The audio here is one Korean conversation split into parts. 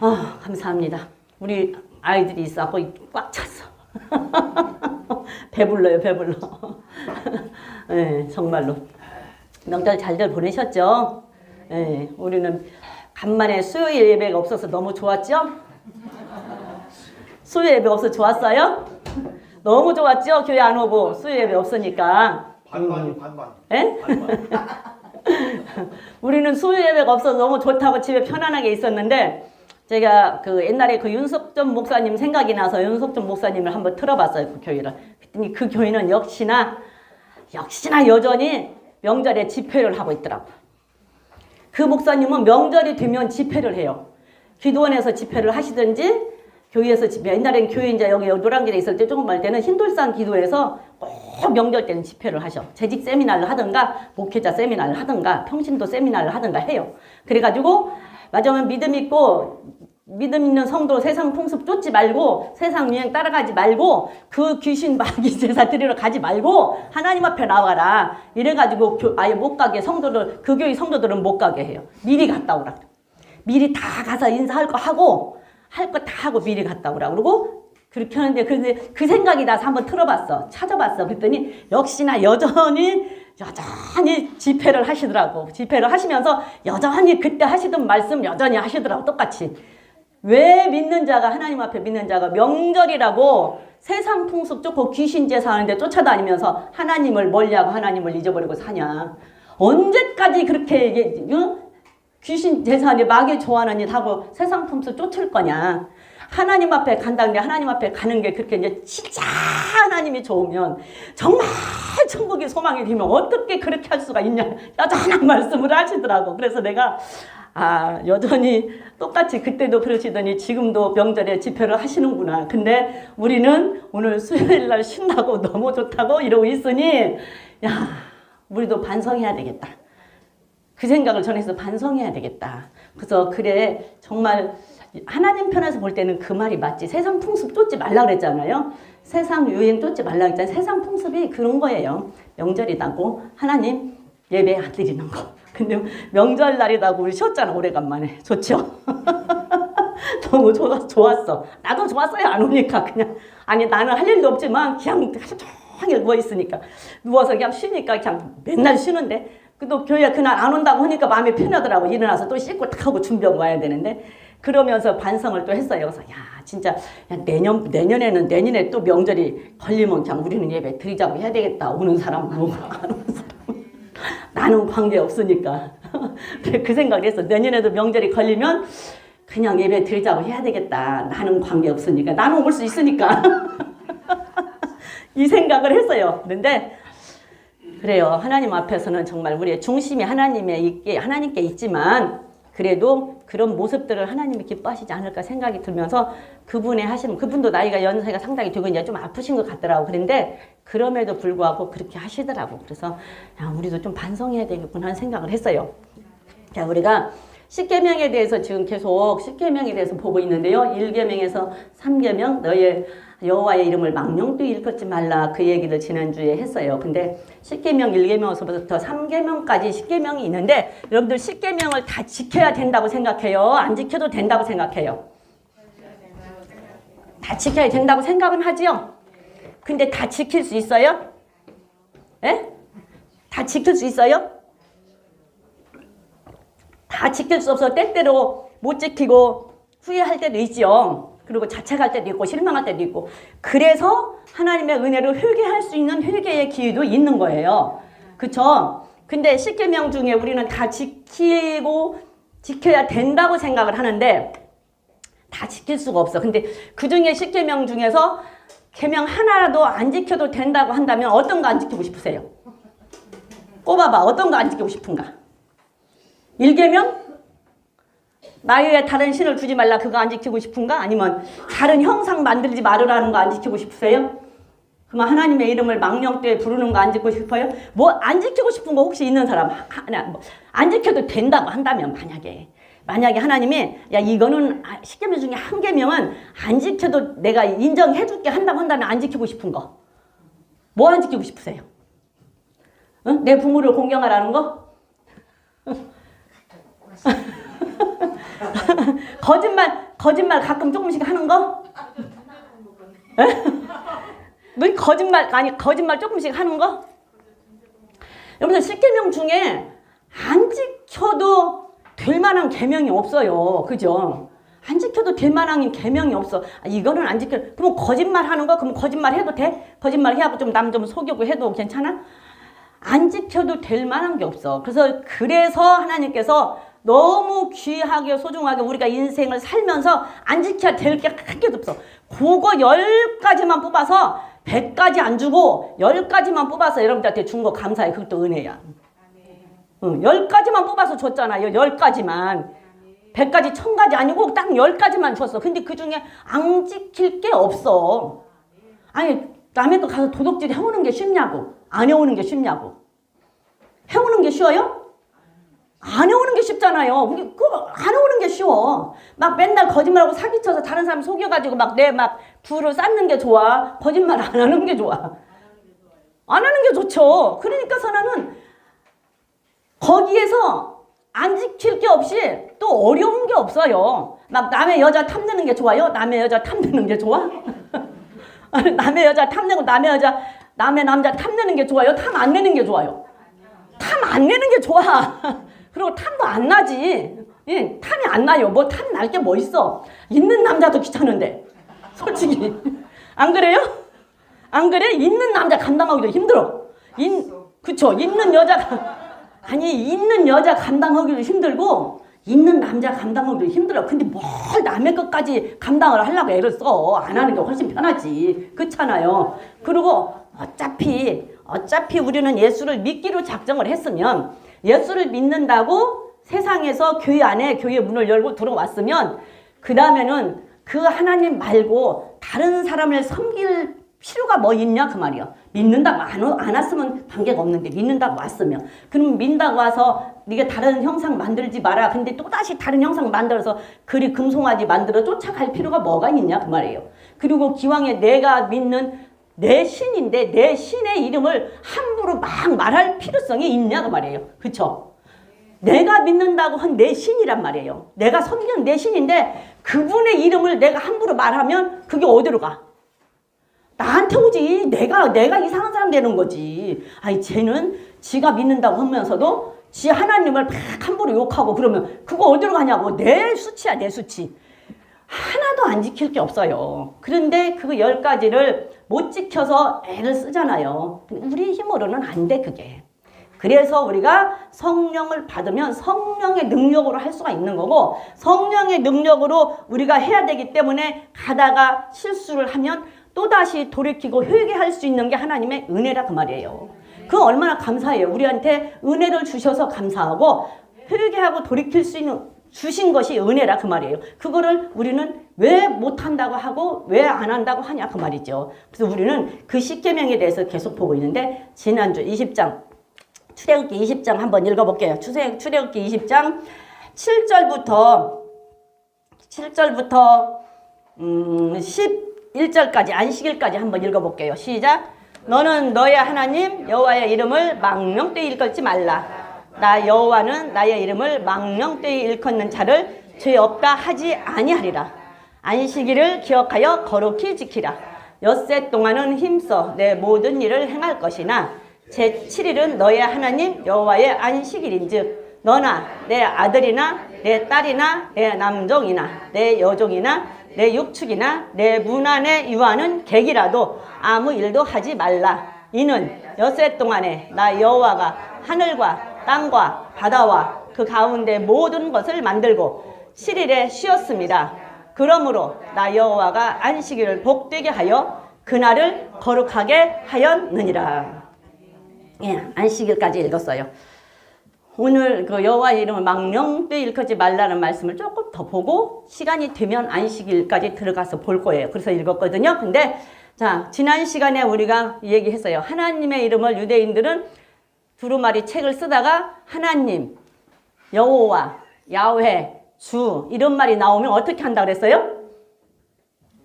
아, 감사합니다. 우리 아이들이 있어갖고 꽉 찼어. 배불러요, 배불러. 네, 정말로. 명절 잘들 보내셨죠? 네, 우리는 간만에 수요일 예배가 없어서 너무 좋았죠? 수요일 예배 없어서 좋았어요? 너무 좋았죠? 교회 안 오고 수요일 예배 없으니까. 반반. 예? 우리는 수요일 예배가 없어서 너무 좋다고 집에 편안하게 있었는데 제가 그 옛날에 그 윤석전 목사님 생각이 나서 윤석전 목사님을 한번 틀어봤어요. 그 교회를. 그랬더니 그 교회는 역시나 여전히 명절에 집회를 하고 있더라고요. 그 목사님은 명절이 되면 집회를 해요. 기도원에서 집회를 하시든지 교회에서 집회. 옛날엔 교회 이제 여기 노량진에 있을 때 조금 할 때는 흰돌산 기도에서 꼭 명절 때는 집회를 하셔. 재직 세미나를 하든가 목회자 세미나를 하든가 평신도 세미나를 하든가 해요. 그래가지고 맞으면 믿음 있는 성도 세상 풍습 쫓지 말고 세상 유행 따라가지 말고 그 귀신 마귀 제사 드리러 가지 말고 하나님 앞에 나와라. 이래가지고 아예 못 가게 성도들 그 교회 성도들은 못 가게 해요. 미리 갔다 오라. 미리 다 가서 인사할 거 하고 할 거 다 하고 미리 갔다 오라. 그러고 그렇게 하는데 그 생각이 나서 한번 틀어봤어. 찾아봤어. 그랬더니 역시나 여전히 집회를 하시더라고. 집회를 하시면서 여전히 그때 하시던 말씀 여전히 하시더라고. 똑같이. 왜 믿는 자가 하나님 앞에 믿는 자가 명절이라고 세상 풍습 쫓고 귀신 제사하는데 쫓아다니면서 하나님을 멀리하고 하나님을 잊어버리고 사냐. 언제까지 그렇게 귀신 제사하니 마귀 좋아하는 일 하고 세상 풍습 쫓을 거냐. 하나님 앞에 간다는데 하나님 앞에 가는 게 그렇게 이제 진짜 하나님이 좋으면 정말 천국이 소망이 되면 어떻게 그렇게 할 수가 있냐. 여전한 말씀을 하시더라고. 그래서 내가 여전히 똑같이 그때도 그러시더니 지금도 명절에 집회를 하시는구나. 근데 우리는 오늘 수요일 날 신나고 너무 좋다고 이러고 있으니 우리도 반성해야 되겠다. 그 생각을 전해서 반성해야 되겠다. 그래서 그래 정말 하나님 편에서 볼 때는 그 말이 맞지. 세상 풍습 쫓지 말라 그랬잖아요. 세상 유행 쫓지 말라 그랬잖아요. 세상 풍습이 그런 거예요. 명절이다고 하나님 예배 안 드리는 거. 근데 명절날이라고 우리 쉬었잖아. 오래간만에. 좋죠? 너무 좋았어. 나도 좋았어요. 안 오니까 그냥. 아니 나는 할 일도 없지만 그냥 하루 종일 누워있으니까. 누워서 그냥 쉬니까 그냥 맨날 쉬는데 또 교회 그날 안 온다고 하니까 마음이 편하더라고. 일어나서 또 씻고 딱 하고 준비하고 와야 되는데 그러면서 반성을 또 했어요. 그래서 진짜 내년에 또 명절이 걸리면 그냥 우리는 예배 드리자고 해야 되겠다. 오는 사람 오고 안 오는 사람 나는 관계없으니까. 그 생각을 했어. 내년에도 명절이 걸리면 그냥 예배 드리자고 해야 되겠다. 나는 관계없으니까. 나는 올 수 있으니까. 이 생각을 했어요. 그런데 그래요. 하나님 앞에서는 정말 우리의 중심이 하나님께 있지만 그래도 그런 모습들을 하나님이 기뻐하시지 않을까 생각이 들면서 그분도 나이가 연세가 상당히 되고 이제 좀 아프신 것 같더라고. 그런데 그럼에도 불구하고 그렇게 하시더라고. 그래서 우리도 좀 반성해야 되겠구나 하는 생각을 했어요. 자, 우리가 십계명에 대해서 지금 계속 십계명에 대해서 보고 있는데요. 1계명에서 3계명 너의 여호와의 이름을 망령도 일컫지 말라 그 얘기를 지난주에 했어요. 근데 십계명 1계명에서부터 3계명까지 십계명이 있는데 여러분들 십계명을 다 지켜야 된다고 생각해요? 안 지켜도 된다고 생각해요? 다 지켜야 된다고 생각은 하지요? 근데 다 지킬 수 있어요? 예? 다 지킬 수 있어요? 다 지킬 수 없어 때때로 못 지키고 후회할 때도 있지요. 그리고 자책할 때도 있고 실망할 때도 있고 그래서 하나님의 은혜로 회개할 수 있는 회개의 기회도 있는 거예요. 그쵸? 근데 십계명 중에 우리는 다 지켜야 된다고 생각을 하는데 다 지킬 수가 없어. 근데 그 중에 십계명 중에서 계명 하나라도 안 지켜도 된다고 한다면 어떤 거 안 지키고 싶으세요? 꼽아봐. 어떤 거 안 지키고 싶은가? 1계명? 나 외에 다른 신을 두지 말라 그거 안 지키고 싶은가? 아니면 다른 형상 만들지 말으라는 거 안 지키고 싶으세요? 그러면 하나님의 이름을 망령되이 부르는 거 안 지키고 싶어요? 뭐 안 지키고 싶은 거 혹시 있는 사람? 안 지켜도 된다고 한다면 만약에 하나님이 이거는 십계명 중에 한 계명은 안 지켜도 내가 인정해 줄게 한다고 한다면 안 지키고 싶은 거. 뭐 안 지키고 싶으세요? 응? 내 부모를 공경하라는 거? 거짓말 거짓말 가끔 조금씩 하는 거? 너 거짓말, 아니, 거짓말 조금씩 하는 거? 여러분들, 십계명 중에 안 지켜도 될 만한 계명이 없어요. 그죠? 안 지켜도 될 만한 계명이 없어. 이거는 안 지켜. 그럼 거짓말 하는 거? 그럼 거짓말 해도 돼? 거짓말 해하고 좀 남 좀 속이고 해도 괜찮아? 안 지켜도 될 만한 게 없어. 그래서 하나님께서 너무 귀하게 소중하게 우리가 인생을 살면서 안 지켜야 될 게 한 개도 없어. 그거 10가지만 뽑아서 100가지 안 주고 10가지만 뽑아서 여러분들한테 준 거 감사해. 그것도 은혜야. 10가지만 뽑아서 줬잖아요. 10가지만. 100가지, 1000가지 아니고 딱 10가지만 줬어. 근데 그 중에 안 지킬 게 없어. 아니, 남의 거 가서 도둑질 해오는 게 쉽냐고. 안 해오는 게 쉽냐고. 해오는 게 쉬워요? 안 해오는 게 쉽잖아요. 안 해오는 게 쉬워. 막 맨날 거짓말하고 사기쳐서 다른 사람 속여가지고 막 부를 쌓는 게 좋아. 거짓말 안 하는 게 좋아. 안 하는 게 좋죠. 그러니까 나는 거기에서 안 지킬 게 없이 또 어려운 게 없어요. 막 남의 여자 탐내는 게 좋아요? 남의 여자 탐내는 게 좋아? 남의 여자 탐내고 남의 남자 탐내는 게 좋아요? 탐 안 내는 게 좋아요? 탐 안 내는 게 좋아. 그리고 탐도 안 나지. 예, 탐이 안 나요. 뭐 탐 날 게 뭐 있어. 있는 남자도 귀찮은데. 솔직히. 안 그래요? 안 그래? 있는 남자 감당하기도 힘들어. 그쵸? 있는 여자 감당하기도 힘들고 있는 남자 감당하기도 힘들어. 근데 뭘 남의 것까지 감당을 하려고 애를 써. 안 하는 게 훨씬 편하지. 그렇잖아요. 그리고 어차피 우리는 예수를 믿기로 작정을 했으면 예수를 믿는다고 세상에서 교회 안에 교회 문을 열고 들어왔으면 그 다음에는 그 하나님 말고 다른 사람을 섬길 필요가 뭐 있냐 그 말이야. 믿는다고 안 왔으면 관계가 없는데 믿는다고 왔으면 그럼 믿는다고 와서 네가 다른 형상 만들지 마라. 근데 또다시 다른 형상 만들어서 그리 금송아지 만들어 쫓아갈 필요가 뭐가 있냐 그 말이에요. 그리고 기왕에 내가 믿는 내 신인데 내 신의 이름을 함부로 막 말할 필요성이 있냐 그 말이에요. 그쵸? 내가 믿는다고 한 내 신이란 말이에요. 내가 섬기는 내 신인데 그분의 이름을 내가 함부로 말하면 그게 어디로 가? 나한테 오지. 내가 이상한 사람 되는 거지. 아니 쟤는 지가 믿는다고 하면서도 지 하나님을 막 함부로 욕하고 그러면 그거 어디로 가냐고. 내 수치야 내 수치. 하나도 안 지킬 게 없어요. 그런데 그 10가지를 못 지켜서 애를 쓰잖아요. 우리 힘으로는 안 돼 그게. 그래서 우리가 성령을 받으면 성령의 능력으로 할 수가 있는 거고 성령의 능력으로 우리가 해야 되기 때문에 가다가 실수를 하면 또다시 돌이키고 회개할 수 있는 게 하나님의 은혜라 그 말이에요. 그건 얼마나 감사해요. 우리한테 은혜를 주셔서 감사하고 회개하고 돌이킬 수 있는 주신 것이 은혜라 그 말이에요. 그거를 우리는 왜 못한다고 하고 왜 안 한다고 하냐 그 말이죠. 그래서 우리는 그 십계명에 대해서 계속 보고 있는데 지난주 20장 출애굽기 20장 한번 읽어볼게요. 출애굽기 20장 7절부터 11절까지 안식일까지 한번 읽어볼게요. 시작. 너는 너의 하나님 여호와의 이름을 망령되이 일컫지 말라. 나 여호와는 나의 이름을 망령되이 일컫는 자를 죄 없다 하지 아니하리라. 안식일을 기억하여 거룩히 지키라. 엿새 동안은 힘써 내 모든 일을 행할 것이나 제7일은 너의 하나님 여호와의 안식일인즉 너나 내 아들이나 내 딸이나 내 남종이나 내 여종이나 내 육축이나 내 문 안에 유하는 객이라도 아무 일도 하지 말라. 이는 엿새 동안에 나 여호와가 하늘과 땅과 바다와 그 가운데 모든 것을 만들고 7일에 쉬었습니다. 그러므로 나 여호와가 안식일을 복되게 하여 그날을 거룩하게 하였느니라. 예, 안식일까지 읽었어요. 오늘 그 여호와의 이름을 망령되이 일컫지 말라는 말씀을 조금 더 보고 시간이 되면 안식일까지 들어가서 볼 거예요. 그래서 읽었거든요. 근데 자, 지난 시간에 우리가 얘기했어요. 하나님의 이름을 유대인들은 두루마리 책을 쓰다가 하나님, 여호와, 야훼, 주 이런 말이 나오면 어떻게 한다 그랬어요?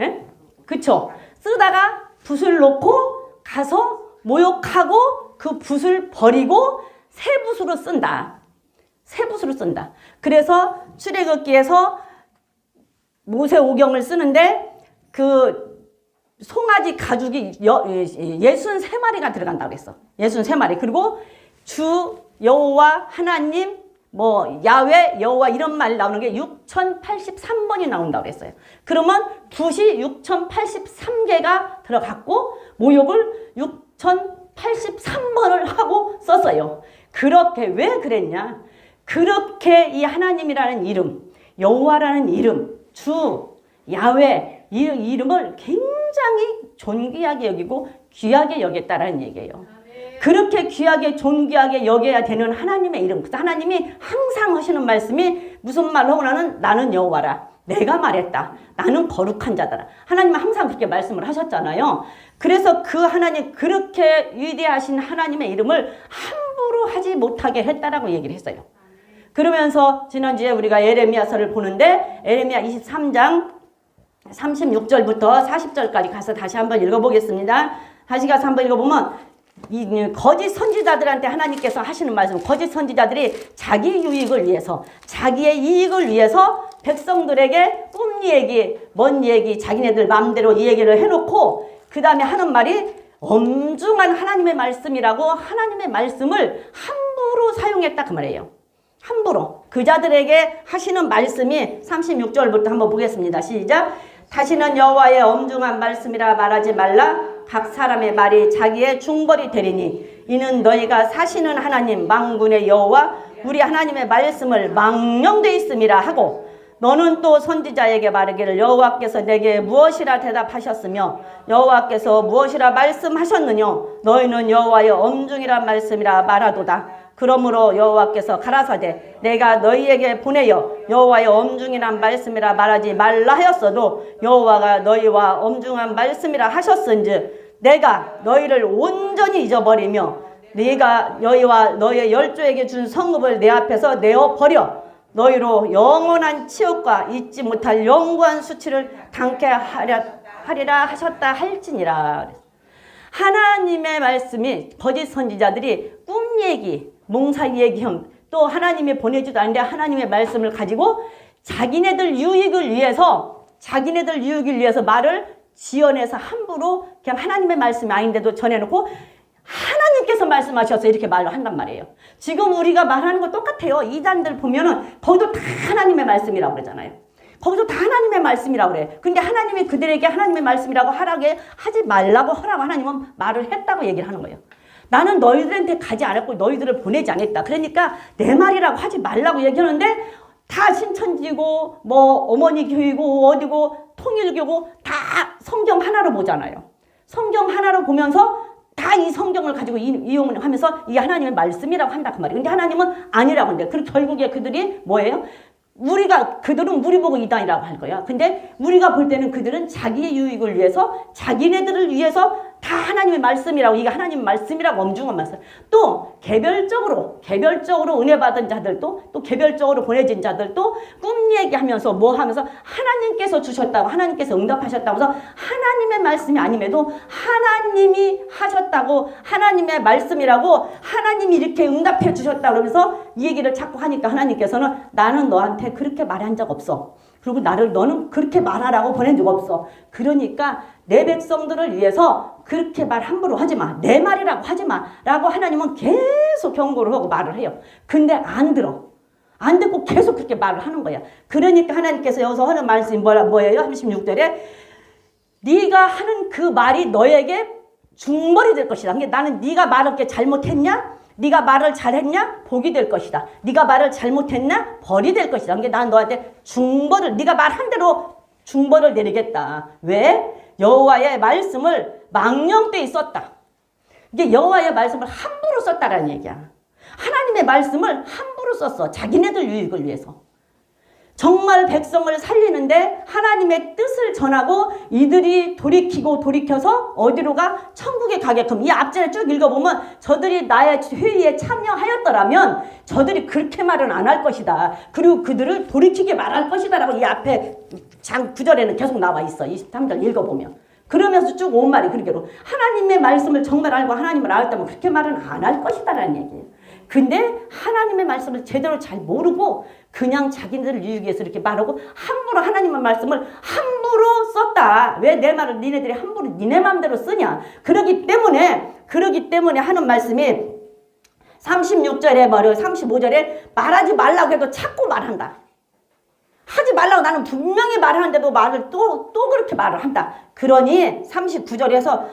예? 그쵸? 쓰다가 붓을 놓고 가서 모욕하고 그 붓을 버리고 새 붓으로 쓴다. 새 붓으로 쓴다. 그래서 출애굽기에서 모세오경을 쓰는데 그 송아지 가죽이 63마리가 들어간다고 그랬어. 63마리. 그리고 주 여호와 하나님 뭐 야훼 여호와 이런 말 나오는 게 6083번이 나온다고 그랬어요. 그러면 붓이 6083개가 들어갔고 모욕을 6083번을 하고 썼어요. 그렇게 왜 그랬냐? 그렇게 이 하나님이라는 이름, 여호와라는 이름, 주, 야훼 이 이름을 굉장히 존귀하게 여기고 귀하게 여겼다라는 얘기예요. 그렇게 귀하게 존귀하게 여겨야 되는 하나님의 이름. 하나님이 항상 하시는 말씀이 무슨 말로 하냐면 나는 여호와라. 내가 말했다. 나는 거룩한 자다라. 하나님은 항상 그렇게 말씀을 하셨잖아요. 그래서 그 하나님 그렇게 위대하신 하나님의 이름을 함부로 하지 못하게 했다라고 얘기를 했어요. 그러면서 지난주에 우리가 예레미야서를 보는데 예레미야 23장 36절부터 40절까지 가서 다시 한번 읽어보겠습니다. 다시 가서 한번 읽어보면 이 거짓 선지자들한테 하나님께서 하시는 말씀, 거짓 선지자들이 자기 유익을 위해서, 자기의 이익을 위해서 백성들에게 꿈 얘기, 뭔 얘기, 자기네들 마음대로 이 얘기를 해놓고 그 다음에 하는 말이 엄중한 하나님의 말씀이라고 하나님의 말씀을 함부로 사용했다 그 말이에요. 함부로. 그 자들에게 하시는 말씀이 36절부터 한번 보겠습니다. 시작. 다시는 여호와의 엄중한 말씀이라 말하지 말라. 각 사람의 말이 자기의 중벌이 되리니 이는 너희가 사시는 하나님 만군의 여호와 우리 하나님의 말씀을 망령되 있음이라 하고 너는 또 선지자에게 말하기를 여호와께서 내게 무엇이라 대답하셨으며 여호와께서 무엇이라 말씀하셨느냐 너희는 여호와의 엄중이란 말씀이라 말하도다. 그러므로 여호와께서 가라사대 내가 너희에게 보내어 여호와의 엄중이란 말씀이라 말하지 말라 하였어도 여호와가 너희와 엄중한 말씀이라 하셨은즉 내가 너희를 온전히 잊어버리며 네가 너희와 너희의 열조에게 준 성읍을 내 앞에서 내어버려 너희로 영원한 치욕과 잊지 못할 영구한 수치를 당케 하리라 하셨다 할지니라. 하나님의 말씀이 거짓 선지자들이 꿈 얘기, 몽사 얘기형 또 하나님이 보내지도 않는데 하나님의 말씀을 가지고 자기네들 유익을 위해서 말을 지어내서 함부로 그냥 하나님의 말씀이 아닌데도 전해놓고 하나님께서 말씀하셔서 이렇게 말을 한단 말이에요. 지금 우리가 말하는 거 똑같아요. 이단들 보면은 거기도 다 하나님의 말씀이라고 그러잖아요. 거기도 다 하나님의 말씀이라고 그래. 근데 하나님이 그들에게 하나님의 말씀이라고 하지 말라고 하라고 하나님은 말을 했다고 얘기를 하는 거예요. 나는 너희들한테 가지 않았고 너희들을 보내지 않았다. 그러니까 내 말이라고 하지 말라고 얘기하는데 다 신천지고 뭐 어머니 교회고 어디고 통일교고 다 성경 하나로 보잖아요. 성경 하나로 보면서 다 이 성경을 가지고 이용을 하면서 이게 하나님의 말씀이라고 한다 그 말이에요. 근데 하나님은 아니라고 하는데 그리고 결국에 그들이 뭐예요? 그들은 우리 보고 이단이라고 할 거야. 근데 우리가 볼 때는 그들은 자기의 유익을 위해서 자기네들을 위해서 다 하나님의 말씀이라고 이게 하나님의 말씀이라고 엄중한 말씀. 또 개별적으로 은혜 받은 자들도 또 개별적으로 보내진 자들도 꿈 얘기하면서 뭐 하면서 하나님께서 주셨다고 하나님께서 응답하셨다고 해서 하나님의 말씀이 아님에도 하나님이 하셨다고 하나님의 말씀이라고 하나님이 이렇게 응답해 주셨다고 그러면서 이 얘기를 자꾸 하니까 하나님께서는 나는 너한테 그렇게 말한 적 없어. 그리고 너는 그렇게 말하라고 보낸 적 없어. 그러니까 내 백성들을 위해서 그렇게 말 함부로 하지 마. 내 말이라고 하지 마. 라고 하나님은 계속 경고를 하고 말을 해요. 근데 안 들어. 안 듣고 계속 그렇게 말을 하는 거야. 그러니까 하나님께서 여기서 하는 말씀이 뭐예요? 36절에 네가 하는 그 말이 너에게 중벌이 될 것이다. 그러니까 나는 네가 말을 이렇게 잘못했냐? 네가 말을 잘했냐? 복이 될 것이다. 네가 말을 잘못했냐? 벌이 될 것이다. 그러니까 난 너한테 네가 말한 대로 중벌을 내리겠다. 왜? 여호와의 말씀을 망령되이 썼다. 이게 여호와의 말씀을 함부로 썼다라는 얘기야. 하나님의 말씀을 함부로 썼어. 자기네들 유익을 위해서. 정말 백성을 살리는데 하나님의 뜻을 전하고 이들이 돌이켜서 어디로 가? 천국에 가게끔. 이 앞전에 쭉 읽어보면 저들이 나의 회의에 참여하였더라면 저들이 그렇게 말은 안 할 것이다. 그리고 그들을 돌이키게 말할 것이다 라고 이 앞에 장 9절에는 계속 나와 있어. 23절 읽어보면. 그러면서 쭉 온 말이 그러게로 하나님의 말씀을 정말 알고 하나님을 알았다면 그렇게 말은 안 할 것이다 라는 얘기예요. 근데 하나님의 말씀을 제대로 잘 모르고 그냥 자기들을 유익 위해서 이렇게 말하고 함부로 하나님의 말씀을 함부로 썼다. 왜 내 말을 니네들이 함부로 니네 마음대로 쓰냐. 그러기 때문에 하는 말씀이 36절에 말이요 35절에 말하지 말라고 해도 자꾸 말한다. 하지 말라고 나는 분명히 말하는데도 말을 또 그렇게 말을 한다. 그러니 39절에서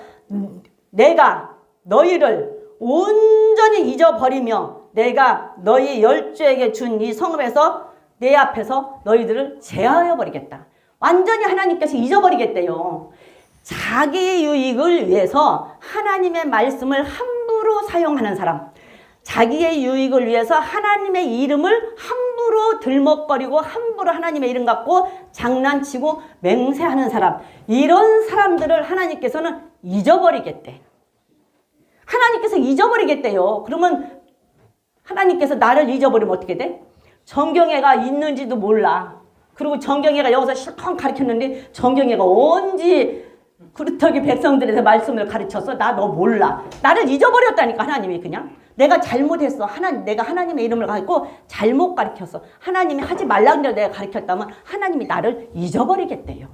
내가 너희를 온전히 잊어버리며 내가 너희 열조에게 준 이 성읍에서 내 앞에서 너희들을 제하여 버리겠다. 완전히 하나님께서 잊어버리겠대요. 자기 유익을 위해서 하나님의 말씀을 함부로 사용하는 사람, 자기의 유익을 위해서 하나님의 이름을 함부로 들먹거리고 함부로 하나님의 이름 갖고 장난치고 맹세하는 사람, 이런 사람들을 하나님께서는 잊어버리겠대. 하나님께서 잊어버리겠대요. 그러면 하나님께서 나를 잊어버리면 어떻게 돼? 정경애가 있는지도 몰라. 그리고 정경애가 여기서 실컷 가르쳤는데 정경애가 언제 그렇다고 백성들에서 말씀을 가르쳤어? 나 너 몰라. 나를 잊어버렸다니까 하나님이 그냥. 내가 잘못했어. 내가 하나님의 이름을 가지고 잘못 가르쳤어. 하나님이 하지 말라는 대로 내가 가르쳤다면 하나님이 나를 잊어버리겠대요.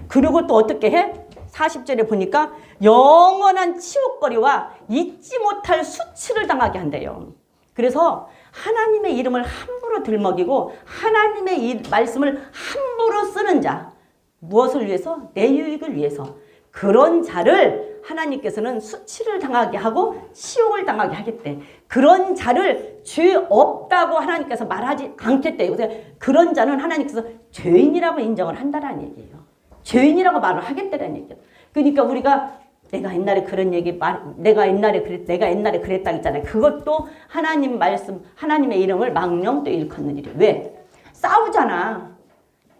그리고 또 어떻게 해? 40절에 보니까 영원한 치욕거리와 잊지 못할 수치를 당하게 한대요. 그래서 하나님의 이름을 함부로 들먹이고 하나님의 이 말씀을 함부로 쓰는 자, 무엇을 위해서? 내 유익을 위해서. 그런 자를 하나님께서는 수치를 당하게 하고 치욕을 당하게 하겠대. 그런 자를 죄 없다고 하나님께서 말하지 않겠대요. 그래서 그런 자는 하나님께서 죄인이라고 인정을 한다는 얘기예요. 죄인이라고 말을 하겠다는 얘기예요. 그러니까 우리가 내가 옛날에 그런 얘기 내가 옛날에 그랬다 했잖아요. 그것도 하나님 말씀, 하나님의 이름을 망령되이 일컫는 일이에요. 왜? 싸우잖아.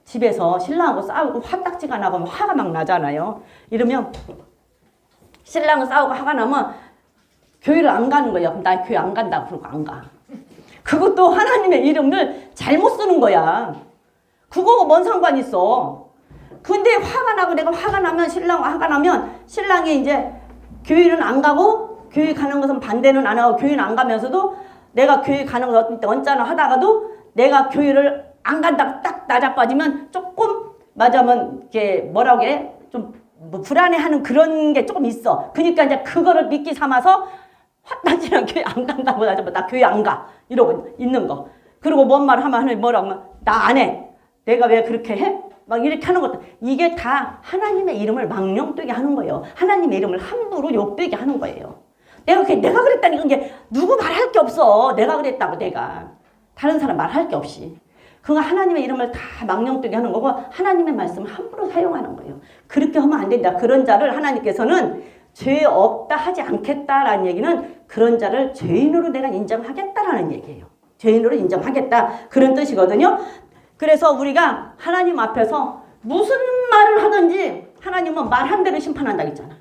집에서 신랑하고 싸우고 화딱지가 나고 화가 막 나잖아요. 이러면 신랑은 싸우고 화가 나면 교회를 안 가는 거야. 그럼 나 교회 안 간다고 그러고 안 가. 그것도 하나님의 이름을 잘못 쓰는 거야. 그거가 뭔 상관 있어. 근데 화가 나고 내가 화가 나면 화가 나면 신랑이 이제 교회는 안 가고 교회 가는 것은 반대는 안 하고 교회는 안 가면서도 내가 교회 가는 거 어떤 때 언짢아 하다가도 내가 교회를 안 간다고 딱 낮아빠지면 조금 맞으면 이렇게 뭐라고 해? 좀 뭐 불안해하는 그런 게 조금 있어. 그러니까 이제 그거를 미끼 삼아서 화딱지랑 교회 안 간다고 하자면 나 교회 안 가. 이러고 있는 거. 그리고 뭔 말 하면 하나님 뭐라고 하면 나 안 해. 내가 왜 그렇게 해? 막 이렇게 하는 것도 이게 다 하나님의 이름을 망령되게 하는 거예요. 하나님의 이름을 함부로 욕되게 하는 거예요. 내가 그랬다니 이게 누구 말할 게 없어. 내가 그랬다고 내가. 다른 사람 말할 게 없이. 그거 하나님의 이름을 다 망령되게 하는 거고 하나님의 말씀을 함부로 사용하는 거예요. 그렇게 하면 안 된다. 그런 자를 하나님께서는 죄 없다 하지 않겠다라는 얘기는 그런 자를 죄인으로 내가 인정하겠다라는 얘기예요. 죄인으로 인정하겠다. 그런 뜻이거든요. 그래서 우리가 하나님 앞에서 무슨 말을 하든지 하나님은 말한 대로 심판한다고 했잖아.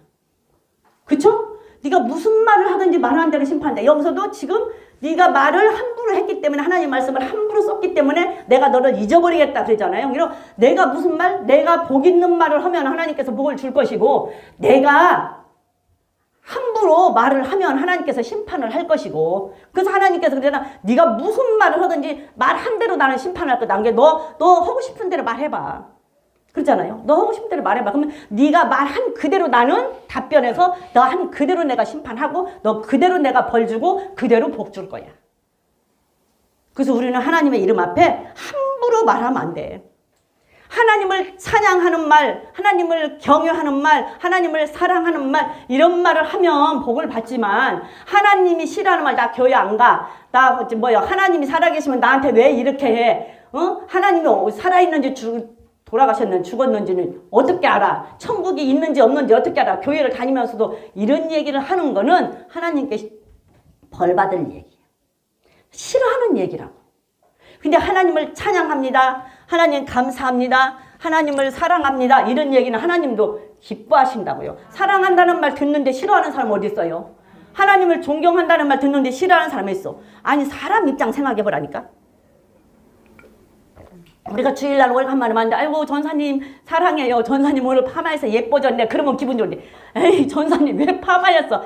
그쵸? 네가 무슨 말을 하든지 말한 대로 심판한다. 여기서도 지금 네가 말을 함부로 했기 때문에 하나님 말씀을 함부로 썼기 때문에 내가 너를 잊어버리겠다 그러잖아요. 그리고 내가 무슨 말? 내가 복 있는 말을 하면 하나님께서 복을 줄 것이고 내가 함부로 말을 하면 하나님께서 심판을 할 것이고 그래서 하나님께서 그러잖아. 네가 무슨 말을 하든지 말한 대로 나는 심판할 거다. 너 하고 싶은 대로 말해봐. 그렇잖아요. 너 하고 싶은 대로 말해봐. 그러면 네가 말한 그대로 나는 답변해서 너 한 그대로 내가 심판하고 너 그대로 내가 벌 주고 그대로 복 줄 거야. 그래서 우리는 하나님의 이름 앞에 함부로 말하면 안 돼. 하나님을 찬양하는 말, 하나님을 경외하는 말, 하나님을 사랑하는 말 이런 말을 하면 복을 받지만 하나님이 싫어하는 말, 나 교회 안 가. 나 하나님이 살아계시면 나한테 왜 이렇게 해? 하나님이 살아있는지 돌아가셨는지 죽었는지는 어떻게 알아? 천국이 있는지 없는지 어떻게 알아? 교회를 다니면서도 이런 얘기를 하는 거는 하나님께 벌 받을 얘기예요. 싫어하는 얘기라고. 근데 하나님을 찬양합니다. 하나님 감사합니다. 하나님을 사랑합니다. 이런 얘기는 하나님도 기뻐하신다고요. 사랑한다는 말 듣는데 싫어하는 사람 어디 있어요? 하나님을 존경한다는 말 듣는데 싫어하는 사람이 있어. 아니 사람 입장 생각해보라니까. 우리가 주일날 오래간만에 만났는데 아이고 전사님 사랑해요. 전사님 오늘 파마해서 예뻐졌네. 그러면 기분 좋은데 에이 전사님 왜 파마했어?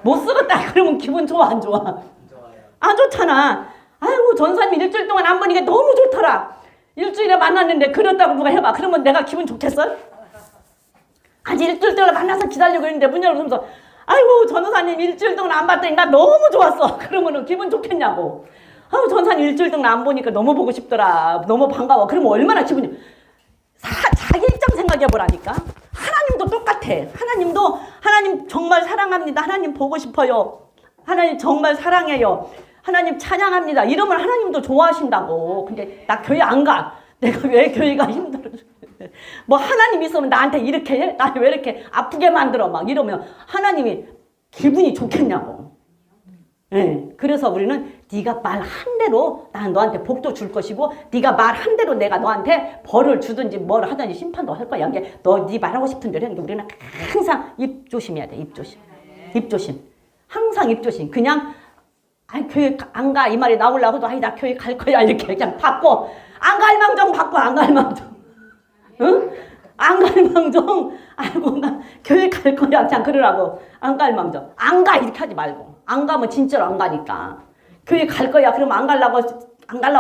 못 쓰겠다. 그러면 기분 좋아 안 좋아? 안 좋잖아. 아이고 전사님 일주일 동안 안 보니까 너무 좋더라. 일주일에 만났는데 그렇다고 누가 해봐. 그러면 내가 기분 좋겠어? 아직 일주일 동안 만나서 기다리고 있는데 문 열면서 아이고 전사님 일주일 동안 안 봤더니 나 너무 좋았어. 그러면은 기분 좋겠냐고. 아우 전사님 일주일 동안 안 보니까 너무 보고 싶더라. 너무 반가워. 그러면 얼마나 기분이 자기 입장 생각해 보라니까. 하나님도 똑같아. 하나님도 하나님 정말 사랑합니다. 하나님 보고 싶어요. 하나님 정말 사랑해요. 하나님 찬양합니다. 이러면 하나님도 좋아하신다고. 근데 나 교회 안 가. 내가 왜 교회가 힘들어? 뭐 하나님 있으면 나한테 이렇게 해? 나 왜 이렇게 아프게 만들어? 막 이러면 하나님이 기분이 좋겠냐고. 네. 그래서 우리는 네가 말한 대로 난 너한테 복도 줄 것이고 네가 말한 대로 내가 너한테 벌을 주든지 뭘 하든지 심판도 할 거야. 이게 너 네 말하고 싶은 대로 하는 게 우리는 항상 입 조심해야 돼. 입 조심. 입 조심. 항상 입 조심. 그냥 아이 교회 안 가 이 말이 나오려고 해도 아이 나 교회 갈 거야 이렇게 그냥 받고 안 갈 망정 받고 안 갈 망정. 응? 안 갈 망정. 아이고 나 교회 갈 거야 그냥 그러라고. 안 갈 망정. 안 가 이렇게 하지 말고. 안 가면 진짜로 안 가니까. 교회 갈 거야. 그러면 안 가려고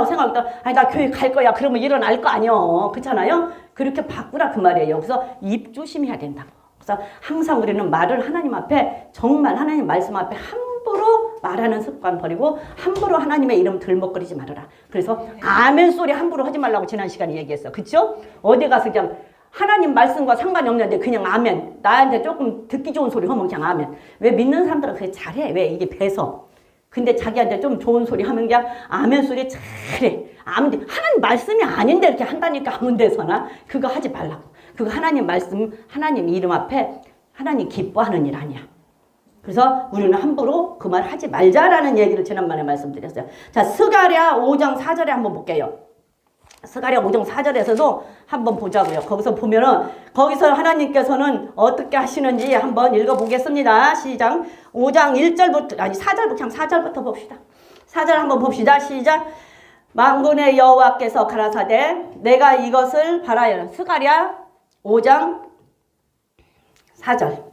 생각했다. 아니, 나 교회 갈 거야. 그러면 일어날 거 아니요. 그렇잖아요? 그렇게 바꾸라 그 말이에요. 그래서 입 조심해야 된다고. 그래서 항상 우리는 말을 하나님 앞에 정말 하나님 말씀 앞에 함부로 말하는 습관 버리고 함부로 하나님의 이름 들먹거리지 말아라. 그래서 아멘 소리 함부로 하지 말라고 지난 시간에 얘기했어. 그쵸? 어디 가서 그냥 하나님 말씀과 상관이 없는데 그냥 아멘. 나한테 조금 듣기 좋은 소리 하면 그냥 아멘. 왜 믿는 사람들은 그게 잘해. 왜 이게 배서. 근데 자기한테 좀 좋은 소리 하면 그냥 아멘 소리 잘해. 하나님 말씀이 아닌데 이렇게 한다니까 아무 데서나. 그거 하지 말라고. 그거 하나님 말씀, 하나님 이름 앞에 하나님 기뻐하는 일 아니야. 그래서 우리는 함부로 그 말 하지 말자라는 얘기를 지난번에 말씀드렸어요. 자, 스가랴 5장 4절에 한번 볼게요. 스가랴 5장 4절에서도 한번 보자고요. 거기서 보면은 거기서 하나님께서는 어떻게 하시는지 한번 읽어보겠습니다. 시작. 5장 1절부터 아니 4절부터 그냥 4절부터 봅시다. 4절 한번 봅시다. 시작. 만군의 여호와께서 가라사대 내가 이것을 바라여. 스가랴 5장 4절.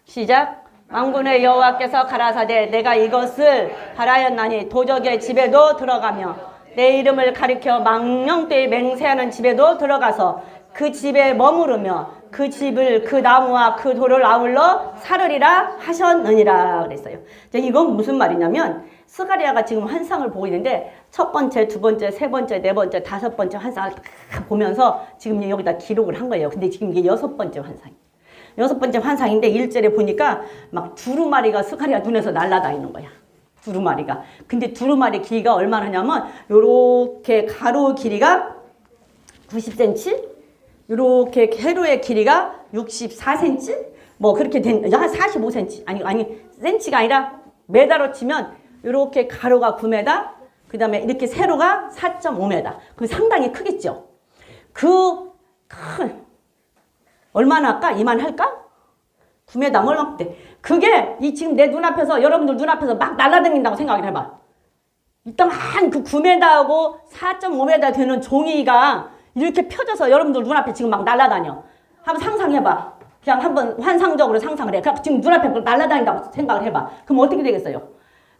시작. 만군의 여호와께서 가라사대 내가 이것을 바라였나니 도적의 집에도 들어가며 내 이름을 가리켜 망령되이 맹세하는 집에도 들어가서 그 집에 머무르며 그 집을 그 나무와 그 돌을 아울러 사르리라 하셨느니라 그랬어요. 이건 무슨 말이냐면 스가랴가 지금 환상을 보고 있는데 첫 번째, 두 번째, 세 번째, 네 번째, 다섯 번째 환상을 다 보면서 지금 여기다 기록을 한 거예요. 근데 지금 이게 여섯 번째 환상이에요. 여섯 번째 환상인데 1절에 보니까 막 두루마리가 스가랴 눈에서 날아다니는 거야. 두루마리가. 근데 두루마리 길이가 얼마나냐면 요렇게 가로 길이가 90cm, 요렇게 세로의 길이가 64cm, 뭐 그렇게 된, 한 45cm. 아니 센치가 아니라 메다로 치면 요렇게 가로가 9m, 그 다음에 이렇게 세로가 4.5m. 그 상당히 크겠죠. 얼마나 할까? 이만할까? 9m 얼마 돼? 그게 지금 내 눈앞에서 여러분들 눈앞에서 막 날아다닌다고 생각을 해봐. 일단 그 9m하고 4.5m 되는 종이가 이렇게 펴져서 여러분들 눈앞에 지금 막 날아다녀. 한번 상상해봐. 그냥 한번 환상적으로 상상을 해. 그냥 지금 눈앞에 날아다닌다고 생각을 해봐. 그럼 어떻게 되겠어요?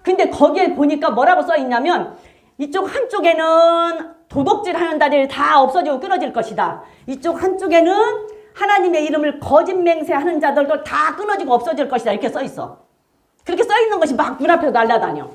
근데 거기에 보니까 뭐라고 써 있냐면 이쪽 한쪽에는 도둑질 하는 자들이 다 없어지고 끊어질 것이다. 이쪽 한쪽에는 하나님의 이름을 거짓 맹세하는 자들도 다 끊어지고 없어질 것이다. 이렇게 써 있어. 그렇게 써 있는 것이 막 눈앞에서 날아다녀.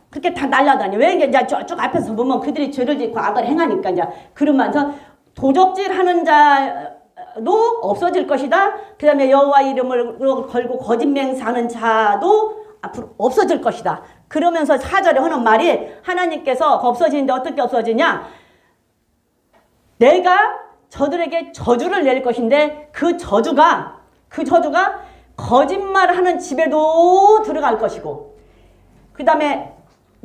그렇게 다 날아다녀. 왜 이제 저쪽 앞에서 보면 그들이 죄를 짓고 악을 행하니까 이제 그러면서 도적질 하는 자도 없어질 것이다. 그 다음에 여호와 이름을 걸고 거짓 맹세하는 자도 앞으로 없어질 것이다. 그러면서 4절에 하는 말이 하나님께서 없어지는데 어떻게 없어지냐? 내가 저들에게 저주를 낼 것인데 그 저주가 거짓말하는 집에도 들어갈 것이고 그 다음에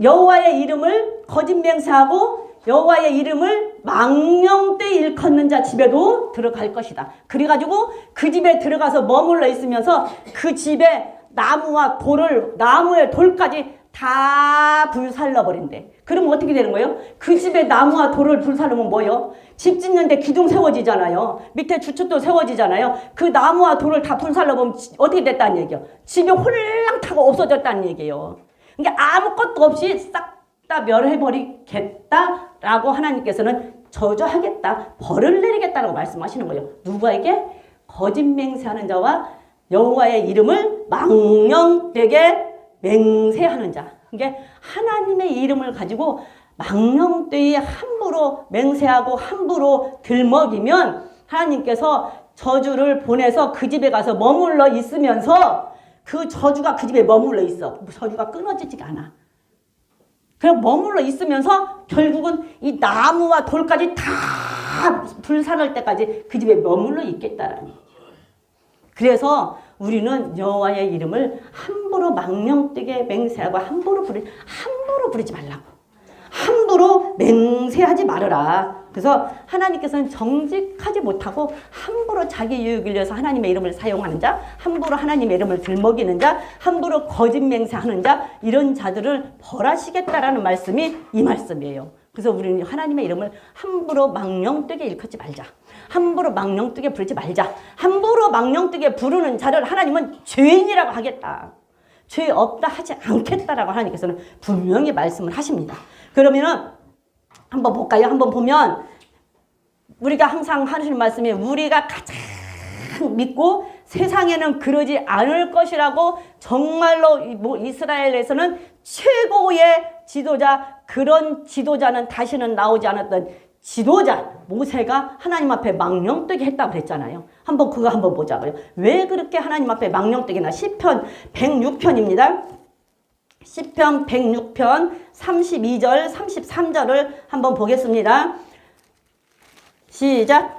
여호와의 이름을 거짓 맹세하고 여호와의 이름을 망령되이 일컫는 자 집에도 들어갈 것이다. 그래가지고 그 집에 들어가서 머물러 있으면서 그 집에 나무의 돌까지 다 불살라버린대. 그러면 어떻게 되는 거예요? 그 집에 나무와 돌을 불살르면 뭐예요? 집 짓는데 기둥 세워지잖아요. 밑에 주춧도 세워지잖아요. 그 나무와 돌을 다 불살라보면 어떻게 됐다는 얘기예요? 집이 홀랑 타고 없어졌다는 얘기예요. 그러니까 아무것도 없이 싹 다 멸해버리겠다라고 하나님께서는 저주하겠다, 벌을 내리겠다라고 말씀하시는 거예요. 누구에게? 거짓 맹세하는 자와 여호와의 이름을 망령되게 맹세하는 자. 이게 하나님의 이름을 가지고 망령되이 함부로 맹세하고 함부로 들먹이면 하나님께서 저주를 보내서 그 집에 가서 머물러 있으면서 그 저주가 그 집에 머물러 있어. 저주가 끊어지지가 않아. 그냥 머물러 있으면서 결국은 이 나무와 돌까지 다 불살을 때까지 그 집에 머물러 있겠다라는 얘기예요. 그래서 우리는 여호와의 이름을 함부로 망령되게 맹세하고 함부로 부르지 말라고. 함부로 맹세하지 말아라. 그래서 하나님께서는 정직하지 못하고 함부로 자기 유익을 위해서 하나님의 이름을 사용하는 자, 함부로 하나님의 이름을 들먹이는 자, 함부로 거짓 맹세하는 자, 이런 자들을 벌하시겠다라는 말씀이 이 말씀이에요. 그래서 우리는 하나님의 이름을 함부로 망령되게 일컫지 말자. 함부로 망령되게 부르지 말자. 함부로 망령되게 부르는 자를 하나님은 죄인이라고 하겠다. 죄 없다 하지 않겠다라고 하나님께서는 분명히 말씀을 하십니다. 그러면은 한번 볼까요? 한번 보면 우리가 항상 하시는 말씀이 우리가 가장 믿고 세상에는 그러지 않을 것이라고 정말로 이스라엘에서는 최고의 지도자, 그런 지도자는 다시는 나오지 않았던 지도자 모세가 하나님 앞에 망령되게 했다고 그랬잖아요. 한번 그거 한번 보자고요. 왜 그렇게 하나님 앞에 망령되게 나? 시편 106편입니다. 시편 106편 32절 33절을 한번 보겠습니다. 시작.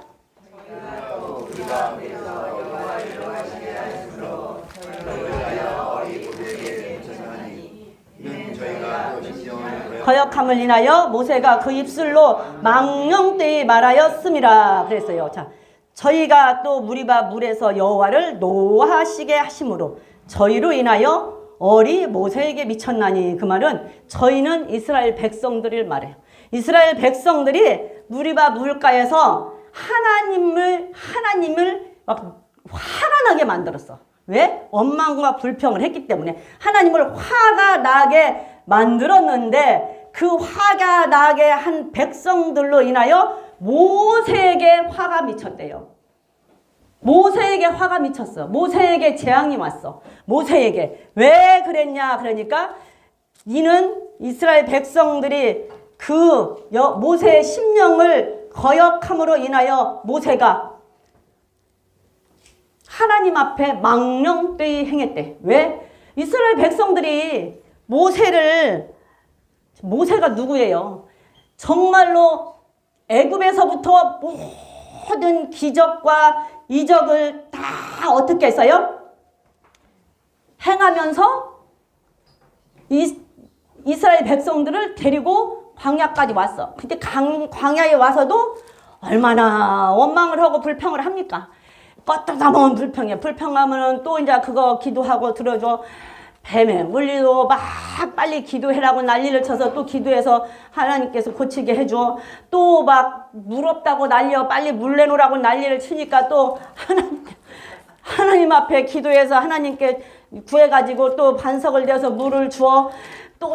거역함을 인하여 모세가 그 입술로 망령되이 말하였음이라 그랬어요. 자, 저희가 또 무리바 물에서 여호와를 노하시게 하심으로 저희로 인하여 얼이 모세에게 미쳤나니, 그 말은 저희는 이스라엘 백성들을 말해요. 이스라엘 백성들이 무리바 물가에서 하나님을 막 화가 나게 만들었어. 왜? 원망과 불평을 했기 때문에 하나님을 화가 나게 만들었는데 그 화가 나게 한 백성들로 인하여 모세에게 화가 미쳤대요. 모세에게 화가 미쳤어. 모세에게 재앙이 왔어. 모세에게. 왜 그랬냐? 그러니까 이는 이스라엘 백성들이 그 모세의 심령을 거역함으로 인하여 모세가 하나님 앞에 망령되이 행했대. 왜? 이스라엘 백성들이 모세가 누구예요? 정말로 애굽에서부터 모든 기적과 이적을 다 어떻게 했어요? 행하면서 이스라엘 백성들을 데리고 광야까지 왔어. 근데 광야에 와서도 얼마나 원망을 하고 불평을 합니까? 껐다다면 불평해. 불평하면은 또 이제 그거 기도하고 들어줘. 뱀에 물리도 막 빨리 기도해라고 난리를 쳐서 또 기도해서 하나님께서 고치게 해줘. 또 막 물 없다고 난리여 빨리 물 내놓으라고 난리를 치니까 또 하나님 앞에 기도해서 하나님께 구해가지고 또 반석을 내서 물을 주어. 또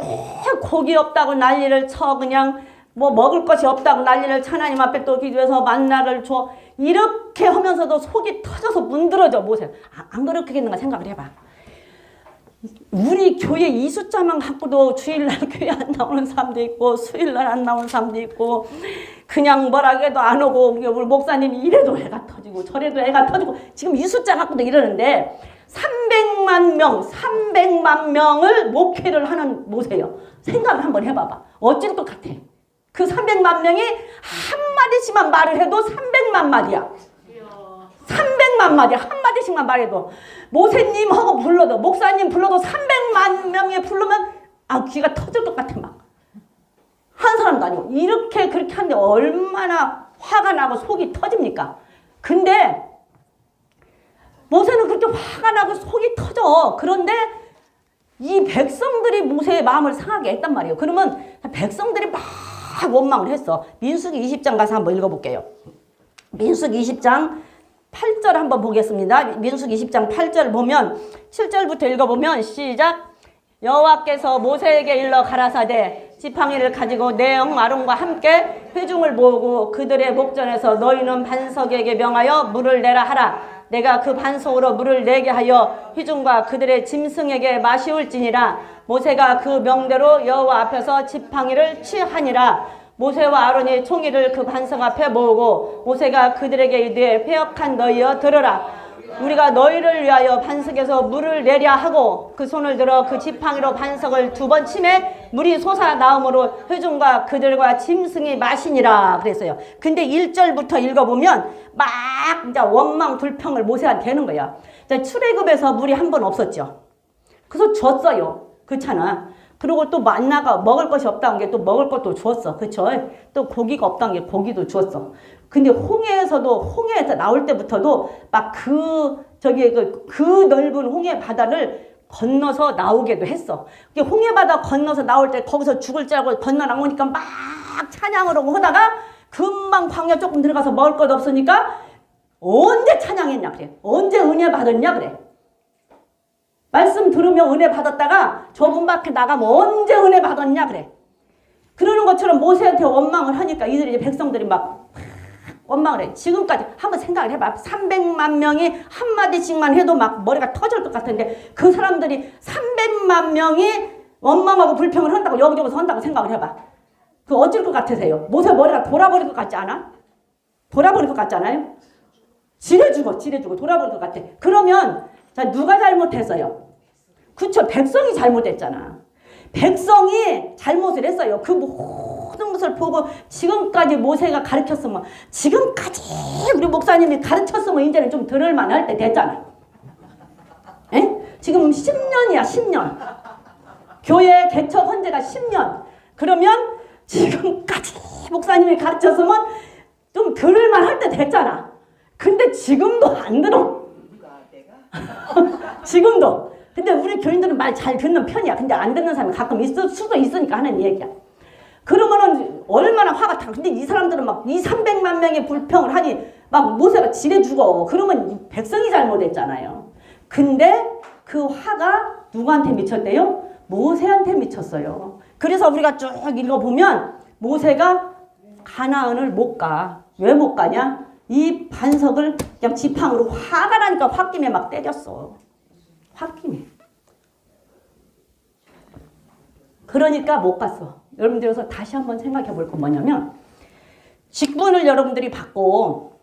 고기 없다고 난리를 쳐. 그냥 뭐 먹을 것이 없다고 난리를 쳐. 하나님 앞에 또 기도해서 만나를 줘. 이렇게 하면서도 속이 터져서 문드러져 모세. 안 그렇겠는가 생각을 해봐. 우리 교회 이 숫자만 갖고도 주일날 교회 안 나오는 사람도 있고 수요일날 안 나오는 사람도 있고 그냥 뭐라 해도 안 오고 우리 목사님이 이래도 애가 터지고 저래도 애가 터지고 지금 이 숫자 갖고도 이러는데 300만 명을 목회를 하는 모세요. 생각을 한번 해봐봐. 어쩔 것 같아. 그 300만 명이 한마디씩만 말을 해도 300만 마디야. 300만 마디 한마디씩만 말해도 모세님 하고 불러도 목사님 불러도 300만 명이 부르면 귀가 터질 것 같아. 막 한 사람도 아니고 이렇게 그렇게 하는데 얼마나 화가 나고 속이 터집니까? 근데 모세는 그렇게 화가 나고 속이 터져. 그런데 이 백성들이 모세의 마음을 상하게 했단 말이에요. 그러면 백성들이 막 원망을 했어. 민수기 20장 가서 한번 읽어볼게요. 민수기 20장 8절 한번 보겠습니다. 민수기 20장 8절 보면 7절부터 읽어보면 시작. 여호와께서 모세에게 일러 가라사대 지팡이를 가지고 내 형 아론과 함께 회중을 모으고 그들의 목전에서 너희는 반석에게 명하여 물을 내라 하라. 내가 그 반석으로 물을 내게 하여 회중과 그들의 짐승에게 마시울지니라. 모세가 그 명대로 여호와 앞에서 지팡이를 취하니라. 모세와 아론이 총의를 그 반석 앞에 모으고 모세가 그들에게 이르되 회역한 너희여 들으라. 우리가 너희를 위하여 반석에서 물을 내랴 하고 그 손을 들어 그 지팡이로 반석을 2번 치매 물이 솟아나오므로 회중과 그들과 짐승이 마시니라 그랬어요. 근데 1절부터 읽어보면 막 이제 원망 불평을 모세한테 하는 거야. 출애굽에서 물이 한 번 없었죠. 그래서 줬어요. 그렇잖아. 그리고 또 만나가 먹을 것이 없다는 게 또 먹을 것도 주었어. 그쵸? 또 고기가 없다는 게 고기도 주었어. 근데 홍해에서 나올 때부터도 막 그 넓은 홍해 바다를 건너서 나오기도 했어. 홍해 바다 건너서 나올 때 거기서 죽을 줄 알고 건너 나오니까 막 찬양을 하고 하다가 금방 광야 조금 들어가서 먹을 것 없으니까 언제 찬양했냐 그래. 언제 은혜 받았냐 그래. 말씀 들으면 은혜 받았다가 좁은 밖에 나가면 언제 은혜 받았냐 그래. 그러는 것처럼 모세한테 원망을 하니까 이들이 이제 백성들이 막 원망을 해. 지금까지 한번 생각을 해봐. 300만 명이 한마디씩만 해도 막 머리가 터질 것 같은데 그 사람들이 300만 명이 원망하고 불평을 한다고 여기저기서 한다고 생각을 해봐. 그 어쩔 것 같으세요? 모세 머리가 돌아버릴 것 같지 않아? 돌아버릴 것 같잖아요? 지레주고 돌아버릴 것 같아. 그러면 자, 누가 잘못했어요? 그쵸, 백성이 잘못했잖아. 백성이 잘못을 했어요. 그 모든 것을 보고 지금까지 모세가 가르쳤으면, 지금까지 우리 목사님이 가르쳤으면 이제는 좀 들을만 할 때 됐잖아. 에? 지금 10년이야, 10년. 교회 개척 헌재가 10년. 그러면 지금까지 목사님이 가르쳤으면 좀 들을만 할 때 됐잖아. 근데 지금도 안 들어. 지금도. 근데 우리 교인들은 말 잘 듣는 편이야. 근데 안 듣는 사람이 가끔 있을 수도 있으니까 하는 얘기야. 그러면은 얼마나 화가 타. 근데 이 사람들은 막 300만 명의 불평을 하니 막 모세가 지레 죽어. 그러면 백성이 잘못했잖아요. 근데 그 화가 누구한테 미쳤대요? 모세한테 미쳤어요. 그래서 우리가 쭉 읽어보면 모세가 가나안을 못 가. 왜 못 가냐? 이 반석을 그냥 지팡이로 화가 나니까 홧김에 막 때렸어. 홧김에. 그러니까 못 갔어. 여러분들에서 다시 한번 생각해 볼 건 뭐냐면, 직분을 여러분들이 받고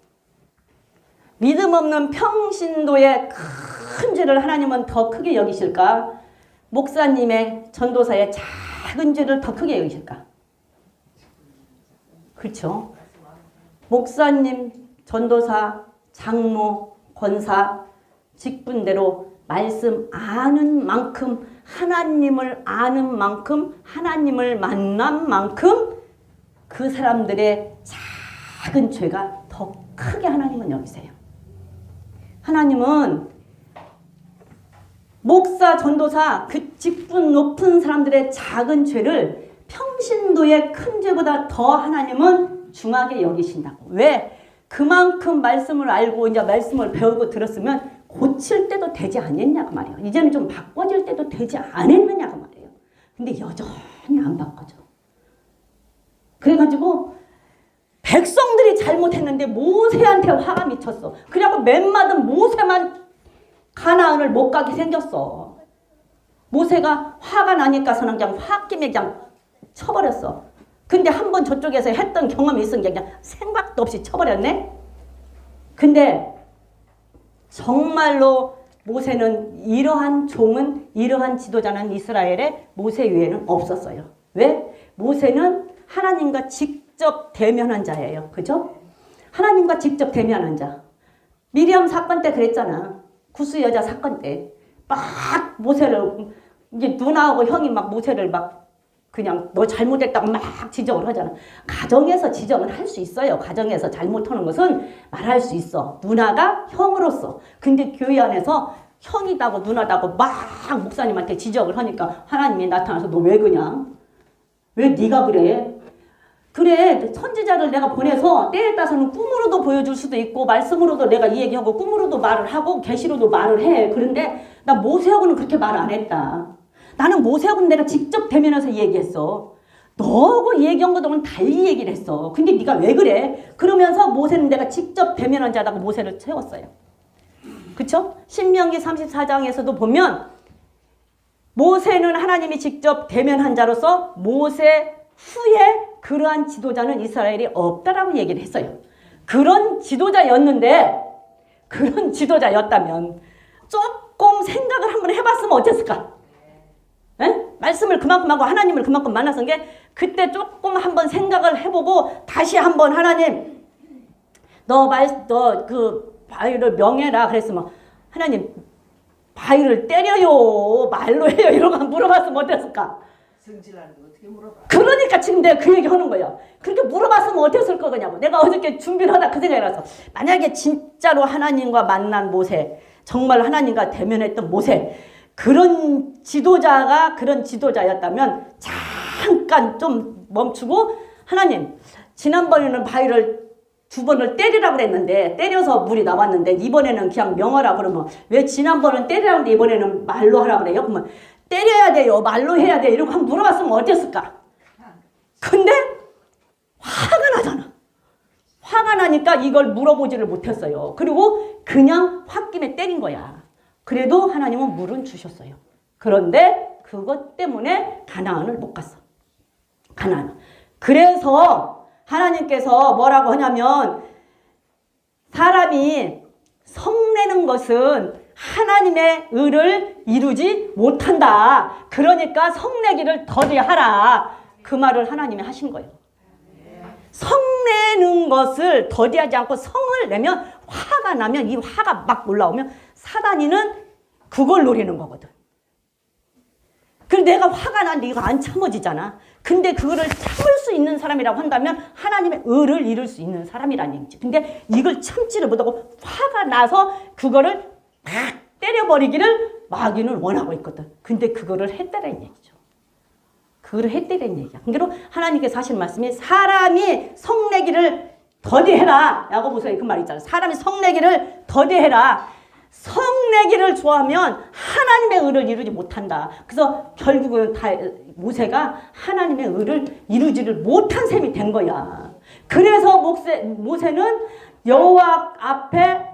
믿음 없는 평신도의 큰 죄를 하나님은 더 크게 여기실까? 목사님의 전도사의 작은 죄를 더 크게 여기실까? 그렇죠? 목사님, 전도사, 장로, 권사, 직분대로 말씀 아는 만큼, 하나님을 아는 만큼, 하나님을 만난 만큼 그 사람들의 작은 죄가 더 크게 하나님은 여기세요. 하나님은 목사, 전도사, 그 직분 높은 사람들의 작은 죄를 평신도의 큰 죄보다 더 하나님은 중하게 여기신다고. 왜? 그만큼 말씀을 알고 이제 말씀을 배우고 들었으면 고칠 때도 되지 않았냐고 말이에요. 이제는 좀 바꿔질 때도 되지 않았느냐고 말이에요. 근데 여전히 안 바꿔져. 그래가지고 백성들이 잘못했는데 모세한테 화가 미쳤어. 그래갖고 맨마든 모세만 가나안을 못 가게 생겼어. 모세가 화가 나니까서는 그냥 홧김에 그냥 쳐버렸어. 근데 한번 저쪽에서 했던 경험이 있으니까 그냥 생각도 없이 쳐버렸네. 근데 정말로 모세는 이러한 종은, 이러한 지도자는 이스라엘에 모세 외에는 없었어요. 왜? 모세는 하나님과 직접 대면한 자예요. 그죠? 하나님과 직접 대면한 자. 미리암 사건 때 그랬잖아. 구스 여자 사건 때. 막 모세를, 이제 누나하고 형이 막 모세를 막 그냥 너 잘못했다고 막 지적을 하잖아. 가정에서 지적을 할 수 있어요. 가정에서 잘못하는 것은 말할 수 있어. 누나가 형으로서. 근데 교회 안에서 형이다고 누나다고 막 목사님한테 지적을 하니까 하나님이 나타나서 너 왜 그냐? 왜 네가 그래? 그래, 선지자를 내가 보내서 때에 따라서는 꿈으로도 보여줄 수도 있고 말씀으로도 내가 이 얘기하고 꿈으로도 말을 하고 계시로도 말을 해. 그런데 나 모세하고는 그렇게 말 안 했다. 나는 모세하고는 내가 직접 대면해서 얘기했어. 너하고 얘기한 거랑은 달리 얘기를 했어. 근데 네가 왜 그래? 그러면서 모세는 내가 직접 대면한 자다고 모세를 세웠어요. 그쵸? 신명기 34장에서도 보면 모세는 하나님이 직접 대면한 자로서 모세 후에 그러한 지도자는 이스라엘이 없다라고 얘기를 했어요. 그런 지도자였는데 그런 지도자였다면 조금 생각을 한번 해봤으면 어땠을까? 에? 말씀을 그만큼 하고 하나님을 그만큼 만났은 게 그때 조금 한번 생각을 해보고 다시 한번 하나님 너 그 바위를 명해라 그랬으면 하나님 바위를 때려요 말로 해요 이러고 물어봤으면 어땠을까? 성질하는 거 어떻게 물어봐? 그러니까 지금 내가 그 얘기 하는 거야. 그렇게 물어봤으면 어땠을 거냐고. 내가 어저께 준비를 하다 그 생각이 나서 만약에 진짜로 하나님과 만난 모세 정말 하나님과 대면했던 모세 그런 지도자가 그런 지도자였다면 잠깐 좀 멈추고 하나님 지난번에는 바위를 2번을 때리라고 그랬는데 때려서 물이 나왔는데 이번에는 그냥 명하라 그러면 왜 지난번은 때리라고 했는데 이번에는 말로 하라 그래요? 그러면 때려야 돼요 말로 해야 돼 이러고 한번 물어봤으면 어땠을까? 근데 화가 나잖아. 화가 나니까 이걸 물어보지를 못했어요. 그리고 그냥 홧김에 때린 거야. 그래도 하나님은 물은 주셨어요. 그런데 그것 때문에 가나안을 못 갔어. 가나안. 그래서 하나님께서 뭐라고 하냐면 사람이 성내는 것은 하나님의 의를 이루지 못한다. 그러니까 성내기를 더디하라. 그 말을 하나님이 하신 거예요. 성내는 것을 더디하지 않고 성을 내면 화가 나면 이 화가 막 올라오면 사단이는 그걸 노리는 거거든. 그리고 내가 화가 나는데 이거 안 참아지잖아. 근데 그거를 참을 수 있는 사람이라고 한다면 하나님의 의를 이룰 수 있는 사람이라는 얘기지. 근데 이걸 참지를 못하고 화가 나서 그거를 막 때려버리기를 마귀는 원하고 있거든. 근데 그거를 했다라는 얘기죠. 그거를 했다라는 얘기야. 그러니까 하나님께서 하신 말씀이 사람이 성내기를 더디해라. 야고보서에 그 말 있잖아. 사람이 성내기를 더디해라. 성내기를 좋아하면 하나님의 의를 이루지 못한다. 그래서 결국은 모세가 하나님의 의를 이루지를 못한 셈이 된 거야. 그래서 모세는 여호와 앞에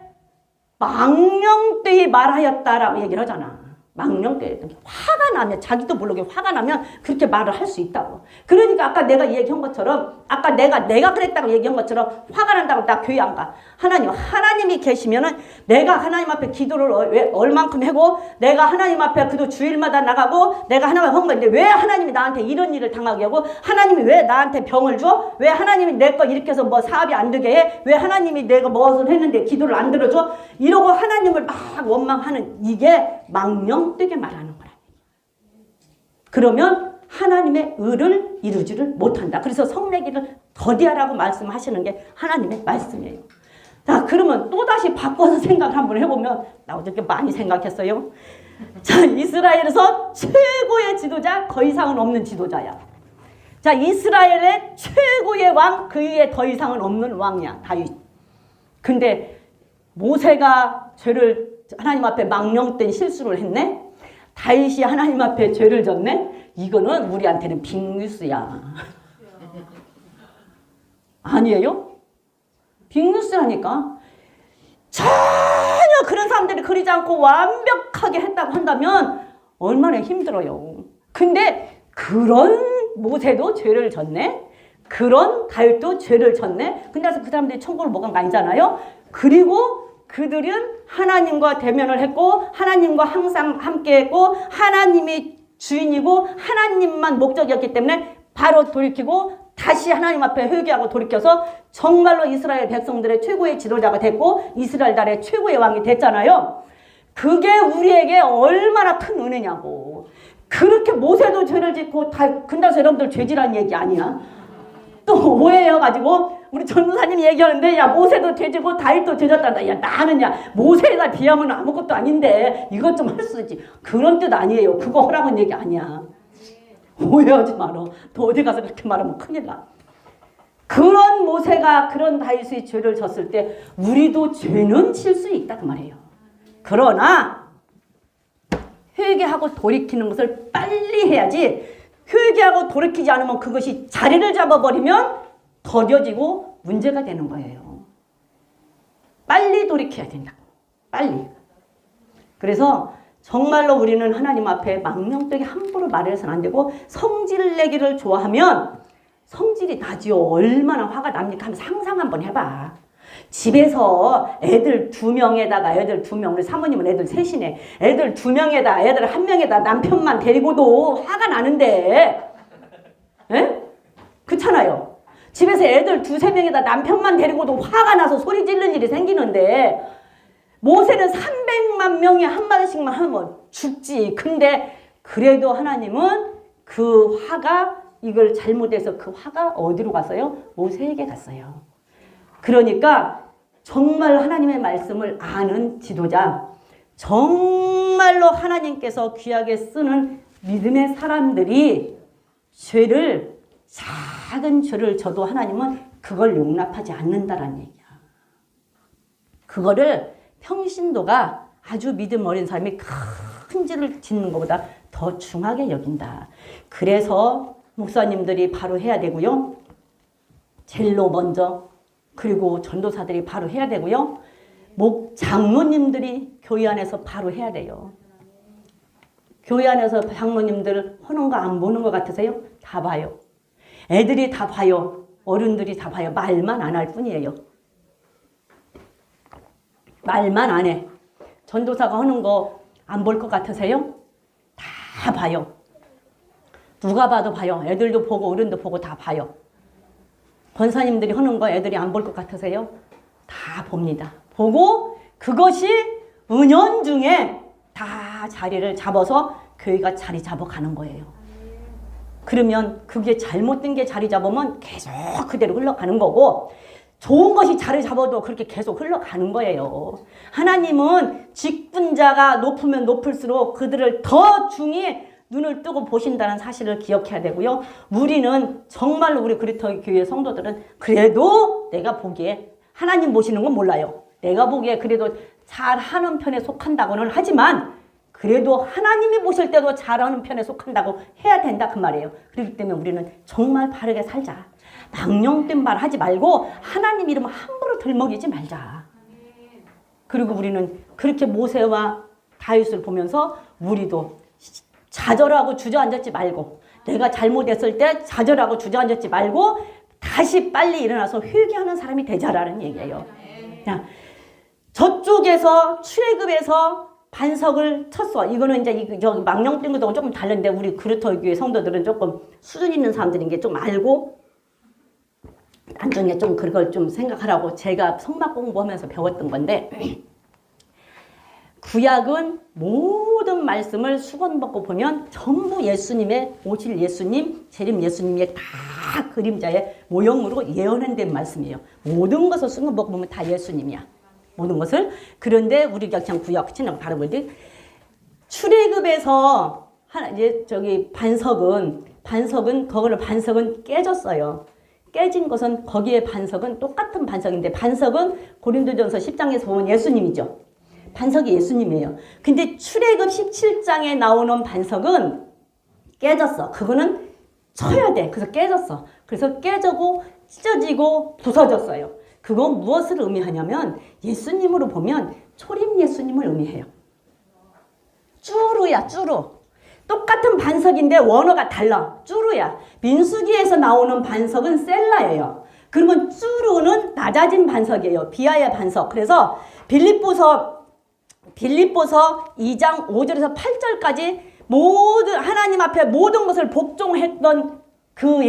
망령되이 말하였다라고 얘기를 하잖아. 망령되이. 화가 나면 자기도 모르게 화가 나면 그렇게 말을 할 수 있다고. 그러니까 아까 내가 얘기한 것처럼 아까 내가 그랬다고 얘기한 것처럼 화가 난다고 나 교회 안 가. 하나님이 계시면은 내가 하나님 앞에 기도를 얼만큼 하고 내가 하나님 앞에 그도 주일마다 나가고 내가 하나님 한 건데 왜 하나님이 나한테 이런 일을 당하게 하고 하나님이 왜 나한테 병을 줘? 왜 하나님이 내 거 이렇게 해서 뭐 사업이 안 되게 해? 왜 하나님이 내가 무엇을 했는데 기도를 안 들어줘? 이러고 하나님을 막 원망하는 이게 망령되게 말하는 거라. 그러면 하나님의 의를 이루지를 못한다. 그래서 성내기를 더디하라고 말씀하시는 게 하나님의 말씀이에요. 자, 그러면 또다시 바꿔서 생각을 한번 해보면 나 어저께 많이 생각했어요. 자, 이스라엘에서 최고의 지도자 더 이상은 없는 지도자야. 자, 이스라엘의 최고의 왕 그 위에 더 이상은 없는 왕이야. 다윗. 근데 모세가 하나님 앞에 망령된 실수를 했네. 다윗이 하나님 앞에 죄를 졌네. 이거는 우리한테는 빅뉴스야. 아니에요? 빅뉴스라니까. 전혀 그런 사람들이 그러지 않고 완벽하게 했다고 한다면 얼마나 힘들어요. 근데 그런 모세도 죄를 졌네. 그런 다윗도 죄를 졌네. 근데 그 사람들이 천국을 못 간 거 아니잖아요. 그리고 그들은 하나님과 대면을 했고 하나님과 항상 함께했고 하나님이 주인이고 하나님만 목적이었기 때문에 바로 돌이키고 다시 하나님 앞에 회개하고 돌이켜서 정말로 이스라엘 백성들의 최고의 지도자가 됐고 이스라엘 나라의 최고의 왕이 됐잖아요. 그게 우리에게 얼마나 큰 은혜냐고. 그렇게 모세도 죄를 짓고 다 근다서 여러분들 죄지라는 얘기 아니야. 또 오해해가지고 우리 전도사님이 얘기하는데 야 모세도 돼지고 다윗도 돼졌단다. 야 나는 야 모세에다 비하면 아무것도 아닌데 이것 좀 할 수 있지. 그런 뜻 아니에요. 그거 하라는 얘기 아니야. 오해하지 마라. 또 어디 가서 그렇게 말하면 큰일 나. 그런 모세가 그런 다윗이 죄를 졌을 때 우리도 죄는 질 수 있다 그 말이에요. 그러나 회개하고 돌이키는 것을 빨리 해야지 회개하고 돌이키지 않으면 그것이 자리를 잡아버리면 더뎌지고 문제가 되는 거예요. 빨리 돌이켜야 된다고. 빨리. 그래서 정말로 우리는 하나님 앞에 망명되게 함부로 말해서는 안 되고 성질 내기를 좋아하면 성질이 나지요. 얼마나 화가 납니까? 한번 상상 한번 해봐. 집에서 애들 2명에다가 애들 2명, 우리 사모님은 애들 셋이네. 애들 2명에다 애들 1명에다 남편만 데리고도 화가 나는데, 에? 그렇잖아요. 집에서 애들 2~3명에다 남편만 데리고도 화가 나서 소리 지르는 일이 생기는데 모세는 300만 명이 한마디씩만 하면 죽지. 근데 그래도 하나님은 그 화가 이걸 잘못해서 그 화가 어디로 갔어요? 모세에게 갔어요. 그러니까 정말 하나님의 말씀을 아는 지도자, 정말로 하나님께서 귀하게 쓰는 믿음의 사람들이 죄를, 작은 죄를 져도 하나님은 그걸 용납하지 않는다라는 얘기야. 그거를 평신도가 아주 믿음 어린 사람이 큰 죄를 짓는 것보다 더 중하게 여긴다. 그래서 목사님들이 바로 해야 되고요. 젤로 먼저, 그리고 전도사들이 바로 해야 되고요. 장로님들이 교회 안에서 바로 해야 돼요. 교회 안에서 장로님들 하는 거 안 보는 것 같으세요? 다 봐요. 애들이 다 봐요. 어른들이 다 봐요. 말만 안 할 뿐이에요. 말만 안 해. 전도사가 하는 거 안 볼 것 같으세요? 다 봐요. 누가 봐도 봐요. 애들도 보고 어른도 보고 다 봐요. 권사님들이 하는 거 애들이 안 볼 것 같으세요? 다 봅니다. 보고 그것이 은연중에 다 자리를 잡아서 교회가 자리 잡아가는 거예요. 그러면 그게 잘못된 게 자리 잡으면 계속 그대로 흘러가는 거고 좋은 것이 자리 잡아도 그렇게 계속 흘러가는 거예요. 하나님은 직분자가 높으면 높을수록 그들을 더 중히 눈을 뜨고 보신다는 사실을 기억해야 되고요. 우리는 정말로 우리 그리스도 교회 성도들은 그래도 내가 보기에 하나님 보시는 건 몰라요. 내가 보기에 그래도 잘하는 편에 속한다고는 하지만 그래도 하나님이 보실 때도 잘하는 편에 속한다고 해야 된다 그 말이에요. 그렇기 때문에 우리는 정말 바르게 살자. 망령된 말 하지 말고 하나님 이름 함부로 들먹이지 말자. 그리고 우리는 그렇게 모세와 다윗을 보면서 우리도 좌절하고 주저앉았지 말고 내가 잘못했을 때 좌절하고 주저앉았지 말고 다시 빨리 일어나서 회개하는 사람이 되자라는 얘기예요. 자, 저쪽에서 출애굽에서 반석을 쳤어. 이거는 이제 저기 망령된 것하고 조금 다른데 우리 그리스도 교회 성도들은 조금 수준 있는 사람들인 게 좀 알고 나중에 좀 그걸 좀 생각하라고 제가 성막 공부하면서 배웠던 건데 구약은 모든 말씀을 수건벗고 보면 전부 예수님의 오실 예수님, 재림 예수님의 다 그림자의 모형으로 예언된 말씀이에요. 모든 것을 수건벗고 보면 다 예수님이야. 모든 것을. 그런데 우리가 그냥 구약 친다고 다른 거지. 출애굽에서 이제 저기 반석은 깨졌어요. 깨진 것은 거기에 반석은 똑같은 반석인데 반석은 고린도전서 10장에서 보면 예수님이죠. 반석이 예수님이에요. 근데 출애굽 17장에 나오는 반석은 깨졌어. 그거는 쳐야 돼. 그래서 깨졌어. 그래서 깨지고 찢어지고 부서졌어요. 그건 무엇을 의미하냐면 예수님으로 보면 초림 예수님을 의미해요. 쭈루야, 쭈루. 똑같은 반석인데 원어가 달라. 쭈루야. 민수기에서 나오는 반석은 셀라예요. 그러면 쭈루는 낮아진 반석이에요. 비하의 반석. 그래서 빌립보서 2장 5절에서 8절까지 모든 하나님 앞에 모든 것을 복종했던 그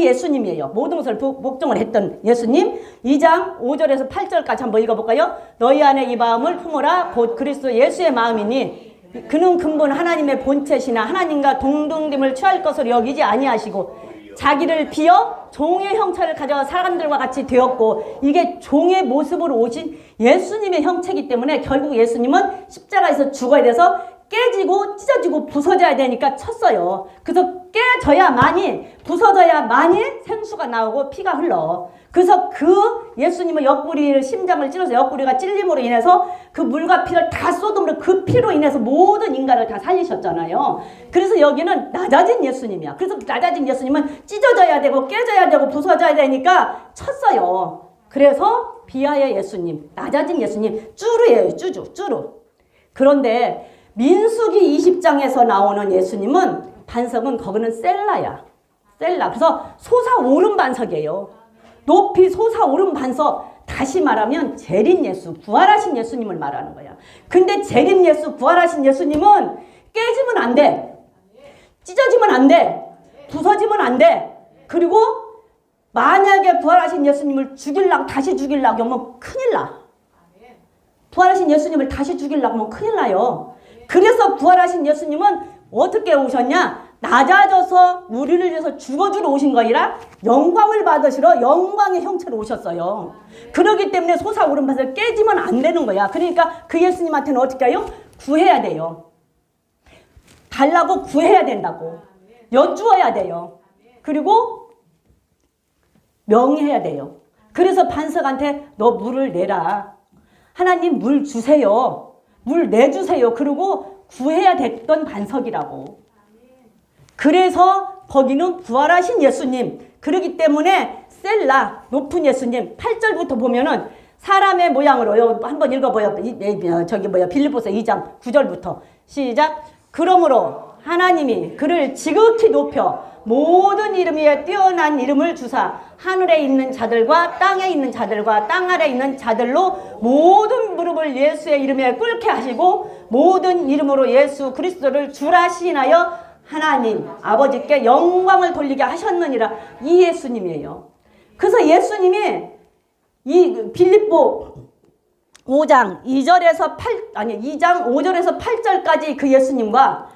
예수님이에요. 모든 것을 복종을 했던 예수님. 2장 5절에서 8절까지 한번 읽어볼까요? 너희 안에 이 마음을 품으라 곧 그리스도 예수의 마음이니 그는 근본 하나님의 본체시나 하나님과 동등됨을 취할 것을 여기지 아니하시고 자기를 비어 종의 형체를 가져 사람들과 같이 되었고 이게 종의 모습으로 오신 예수님의 형체이기 때문에 결국 예수님은 십자가에서 죽어야 돼서 깨지고 찢어지고 부서져야 되니까 쳤어요. 그래서 깨져야만이 부서져야만이 생수가 나오고 피가 흘러. 그래서 그 예수님은 옆구리를 심장을 찔러서 옆구리가 찔림으로 인해서 그 물과 피를 다 쏟음으로 그 피로 인해서 모든 인간을 다 살리셨잖아요. 그래서 여기는 낮아진 예수님이야. 그래서 낮아진 예수님은 찢어져야 되고 깨져야 되고 부서져야 되니까 쳤어요. 그래서 비하의 예수님, 낮아진 예수님, 쭈루예요. 쭈루. 그런데 민수기 20장에서 나오는 예수님은 반석은 거기는 셀라야. 셀라. 그래서 솟아오른 반석이에요. 높이 솟아오른 반석. 다시 말하면 재림 예수, 부활하신 예수님을 말하는 거야. 근데 재림 예수, 부활하신 예수님은 깨지면 안 돼. 찢어지면 안 돼. 부서지면 안 돼. 그리고 만약에 부활하신 예수님을 다시 죽이려고 하면 큰일 나. 부활하신 예수님을 다시 죽이려고 하면 큰일 나요. 그래서 부활하신 예수님은 어떻게 오셨냐? 낮아져서 우리를 위해서 죽어주러 오신 거이라 영광을 받으시러 영광의 형체로 오셨어요. 그렇기 때문에 솟아오른 밭을 깨지면 안 되는 거야. 그러니까 그 예수님한테는 어떻게 해요? 구해야 돼요. 달라고 구해야 된다고. 여쭈어야 돼요. 그리고 명해야 돼요. 그래서 반석한테 너 물을 내라. 하나님 물 주세요. 물 내주세요. 그리고 구해야 됐던 반석이라고. 그래서 거기는 부활하신 예수님. 그렇기 때문에 셀라, 높은 예수님. 8절부터 보면은 사람의 모양으로 한번 읽어봐요. 빌립보서 2장 9절부터 시작. 그러므로 하나님이 그를 지극히 높여 모든 이름 위에 뛰어난 이름을 주사 하늘에 있는 자들과 땅에 있는 자들과 땅 아래 있는 자들로 모든 무릎을 예수의 이름에 꿇게 하시고 모든 이름으로 예수 그리스도를 주라 시인하여 하나님 아버지께 영광을 돌리게 하셨느니라. 이 예수님이에요. 그래서 예수님이 이 빌립보 2장 5절에서 8절까지 그 예수님과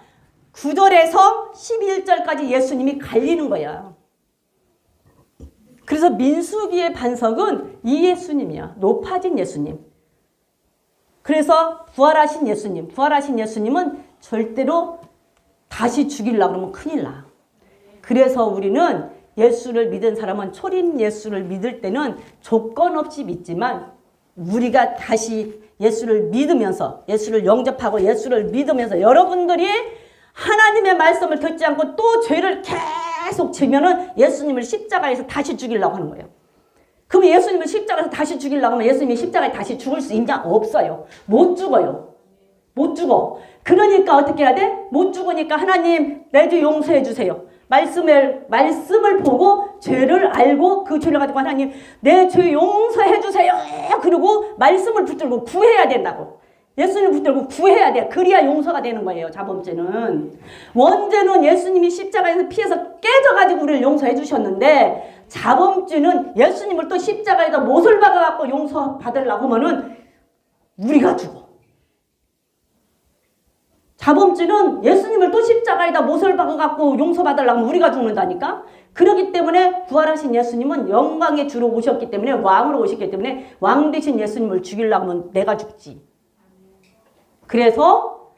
9절에서 11절까지 예수님이 갈리는 거야. 그래서 민수기의 반석은 이 예수님이야. 높아진 예수님. 그래서 부활하신 예수님은 절대로 다시 죽이려고 하면 큰일 나. 그래서 우리는 예수를 믿은 사람은 초림 예수를 믿을 때는 조건 없이 믿지만 우리가 다시 예수를 믿으면서 예수를 영접하고 예수를 믿으면서 여러분들이 하나님의 말씀을 듣지 않고 또 죄를 계속 지면은 예수님을 십자가에서 다시 죽이려고 하는 거예요. 그럼 예수님을 십자가에서 다시 죽이려고 하면 예수님이 십자가에 다시 죽을 수 있냐? 없어요. 못 죽어요. 못 죽어. 그러니까 어떻게 해야 돼? 못 죽으니까 하나님 내 죄 용서해 주세요. 말씀을 보고 죄를 알고 그 죄를 가지고 하나님 내 죄 용서해 주세요. 그리고 말씀을 붙들고 구해야 된다고. 예수님을 붙들고 구해야 돼. 그래야 용서가 되는 거예요. 자범죄는. 원죄는 예수님이 십자가에서 피해서 깨져가지고 우리를 용서해 주셨는데 자범죄는 예수님을 또 십자가에다 못을 박아갖고 용서받으려고 하면은 우리가 죽어. 자범죄는 예수님을 또 십자가에다 못을 박아갖고 용서받으려고 하면 우리가 죽는다니까. 그렇기 때문에 부활하신 예수님은 영광의 주로 오셨기 때문에 왕으로 오셨기 때문에 왕 되신 예수님을 죽이려고 하면 내가 죽지. 그래서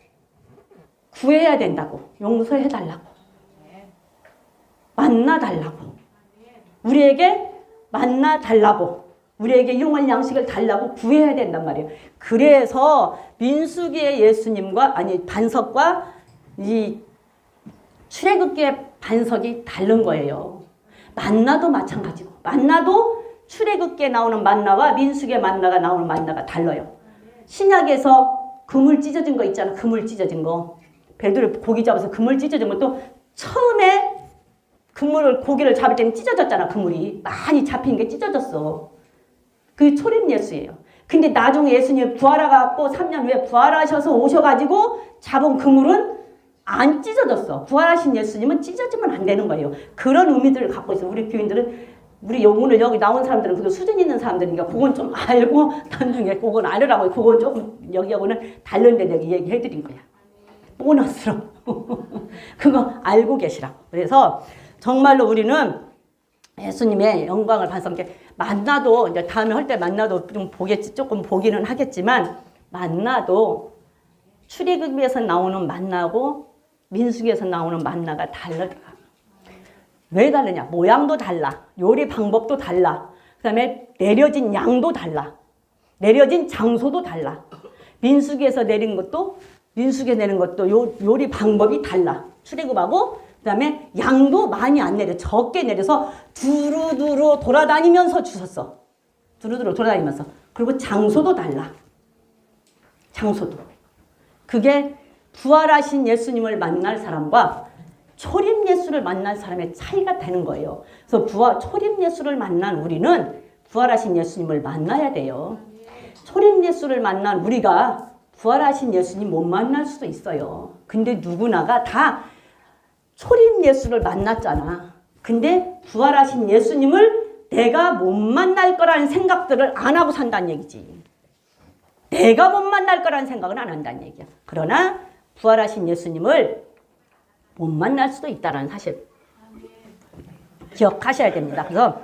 구해야 된다고. 용서해달라고. 만나달라고. 우리에게 만나달라고. 우리에게 영원 양식을 달라고 구해야 된단 말이에요. 그래서 민수기의 예수님과 반석과 이 출애굽기의 반석이 다른 거예요. 만나도 마찬가지고. 만나도 출애굽기에 나오는 만나와 민수기의 만나가 나오는 만나가 달라요. 신약에서 그물 찢어진 거 있잖아. 그물 찢어진 거. 베드로 고기 잡아서 그물 찢어진 것도 처음에 고기를 잡을 때는 찢어졌잖아. 그물이. 많이 잡힌 게 찢어졌어. 그게 초림 예수예요. 근데 나중에 예수님이 부활해갖고 3년 후에 부활하셔서 오셔가지고 잡은 그물은 안 찢어졌어. 부활하신 예수님은 찢어지면 안 되는 거예요. 그런 의미들을 갖고 있어요. 우리 교인들은 오늘 여기 나온 사람들은 그거 수준 있는 사람들이니까 그건 좀 알고 나중에 그건 알으라고 그건 조금 여기하고는 다른데 내가 얘기해드린 거야. 보너스로. 그거 알고 계시라고. 그래서 정말로 우리는 예수님의 영광을 봐서 이렇게 만나도 이제 다음에 할 때 만나도 좀 보겠지, 조금 보기는 하겠지만 만나도 출애굽에서 나오는 만나고 민수기에서 나오는 만나가 다르다. 왜 다르냐? 모양도 달라. 요리 방법도 달라. 그다음에 내려진 양도 달라. 내려진 장소도 달라. 민수기에서 내린 것도 민수기에 내린 것도 요리 방법이 달라. 출애굽하고 그다음에 양도 많이 안 내려. 적게 내려서 두루두루 돌아다니면서 주셨어. 두루두루 돌아다니면서. 그리고 장소도 달라. 장소도. 그게 부활하신 예수님을 만날 사람과 초림 예수를 만날 사람의 차이가 되는 거예요. 그래서 초림 예수를 만난 우리는 부활하신 예수님을 만나야 돼요. 초림 예수를 만난 우리가 부활하신 예수님 못 만날 수도 있어요. 근데 누구나가 다 초림 예수를 만났잖아. 근데 부활하신 예수님을 내가 못 만날 거라는 생각들을 안 하고 산다는 얘기지. 내가 못 만날 거라는 생각은 안 한다는 얘기야. 그러나 부활하신 예수님을 못 만날 수도 있다는 사실 기억하셔야 됩니다. 그래서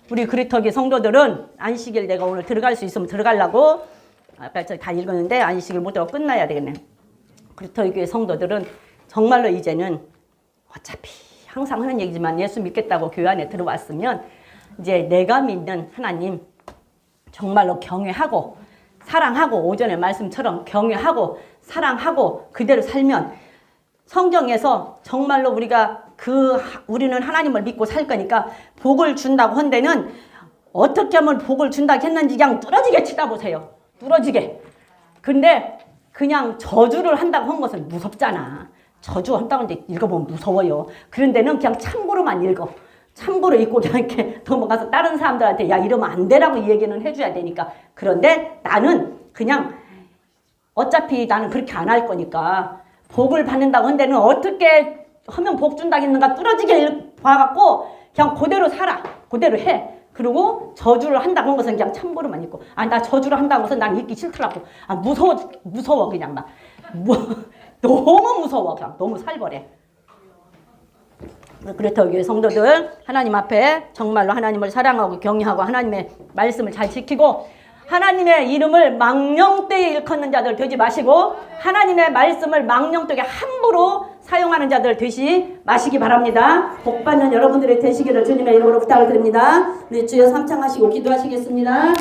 우리 그리터기 성도들은 안식일 내가 오늘 들어갈 수 있으면 들어가려고 아까 저 다 읽었는데 안식일 못 들어가고 끝나야 되겠네. 그리터기 교회 성도들은 정말로 이제는 어차피 항상 하는 얘기지만 예수 믿겠다고 교회 안에 들어왔으면 이제 내가 믿는 하나님 정말로 경외하고 사랑하고 오전의 말씀처럼 경외하고 사랑하고 그대로 살면 성경에서 정말로 우리는 하나님을 믿고 살 거니까 복을 준다고 한 데는 어떻게 하면 복을 준다고 했는지 그냥 뚫어지게 치다보세요. 뚫어지게. 근데 그냥 저주를 한다고 한 것은 무섭잖아. 저주한다고 하는데 읽어보면 무서워요. 그런 데는 그냥 참고로만 읽어. 참고로 읽고 그냥 이렇게 넘어가서 다른 사람들한테 야 이러면 안 되라고 얘기는 해줘야 되니까. 그런데 나는 그냥 어차피 나는 그렇게 안 할 거니까 복을 받는다고 한 데는 어떻게 하면 복 준다고 했는가 뚫어지게 봐갖고 그냥 그대로 살아. 그대로 해. 그리고 저주를 한다고 한 것은 그냥 참고로만 읽고 나 저주를 한다고 해서 난 읽기 싫더라고. 무서워 그냥 막. 너무 무서워. 그냥 너무 살벌해. 그렇다고 교회 성도들 하나님 앞에 정말로 하나님을 사랑하고 경외하고 하나님의 말씀을 잘 지키고 하나님의 이름을 망령되이 일컫는 자들 되지 마시고 하나님의 말씀을 망령되게 함부로 사용하는 자들 되지 마시기 바랍니다. 복받는 여러분들이 되시기를 주님의 이름으로 부탁을 드립니다. 우리 주여 삼창하시고 기도하시겠습니다.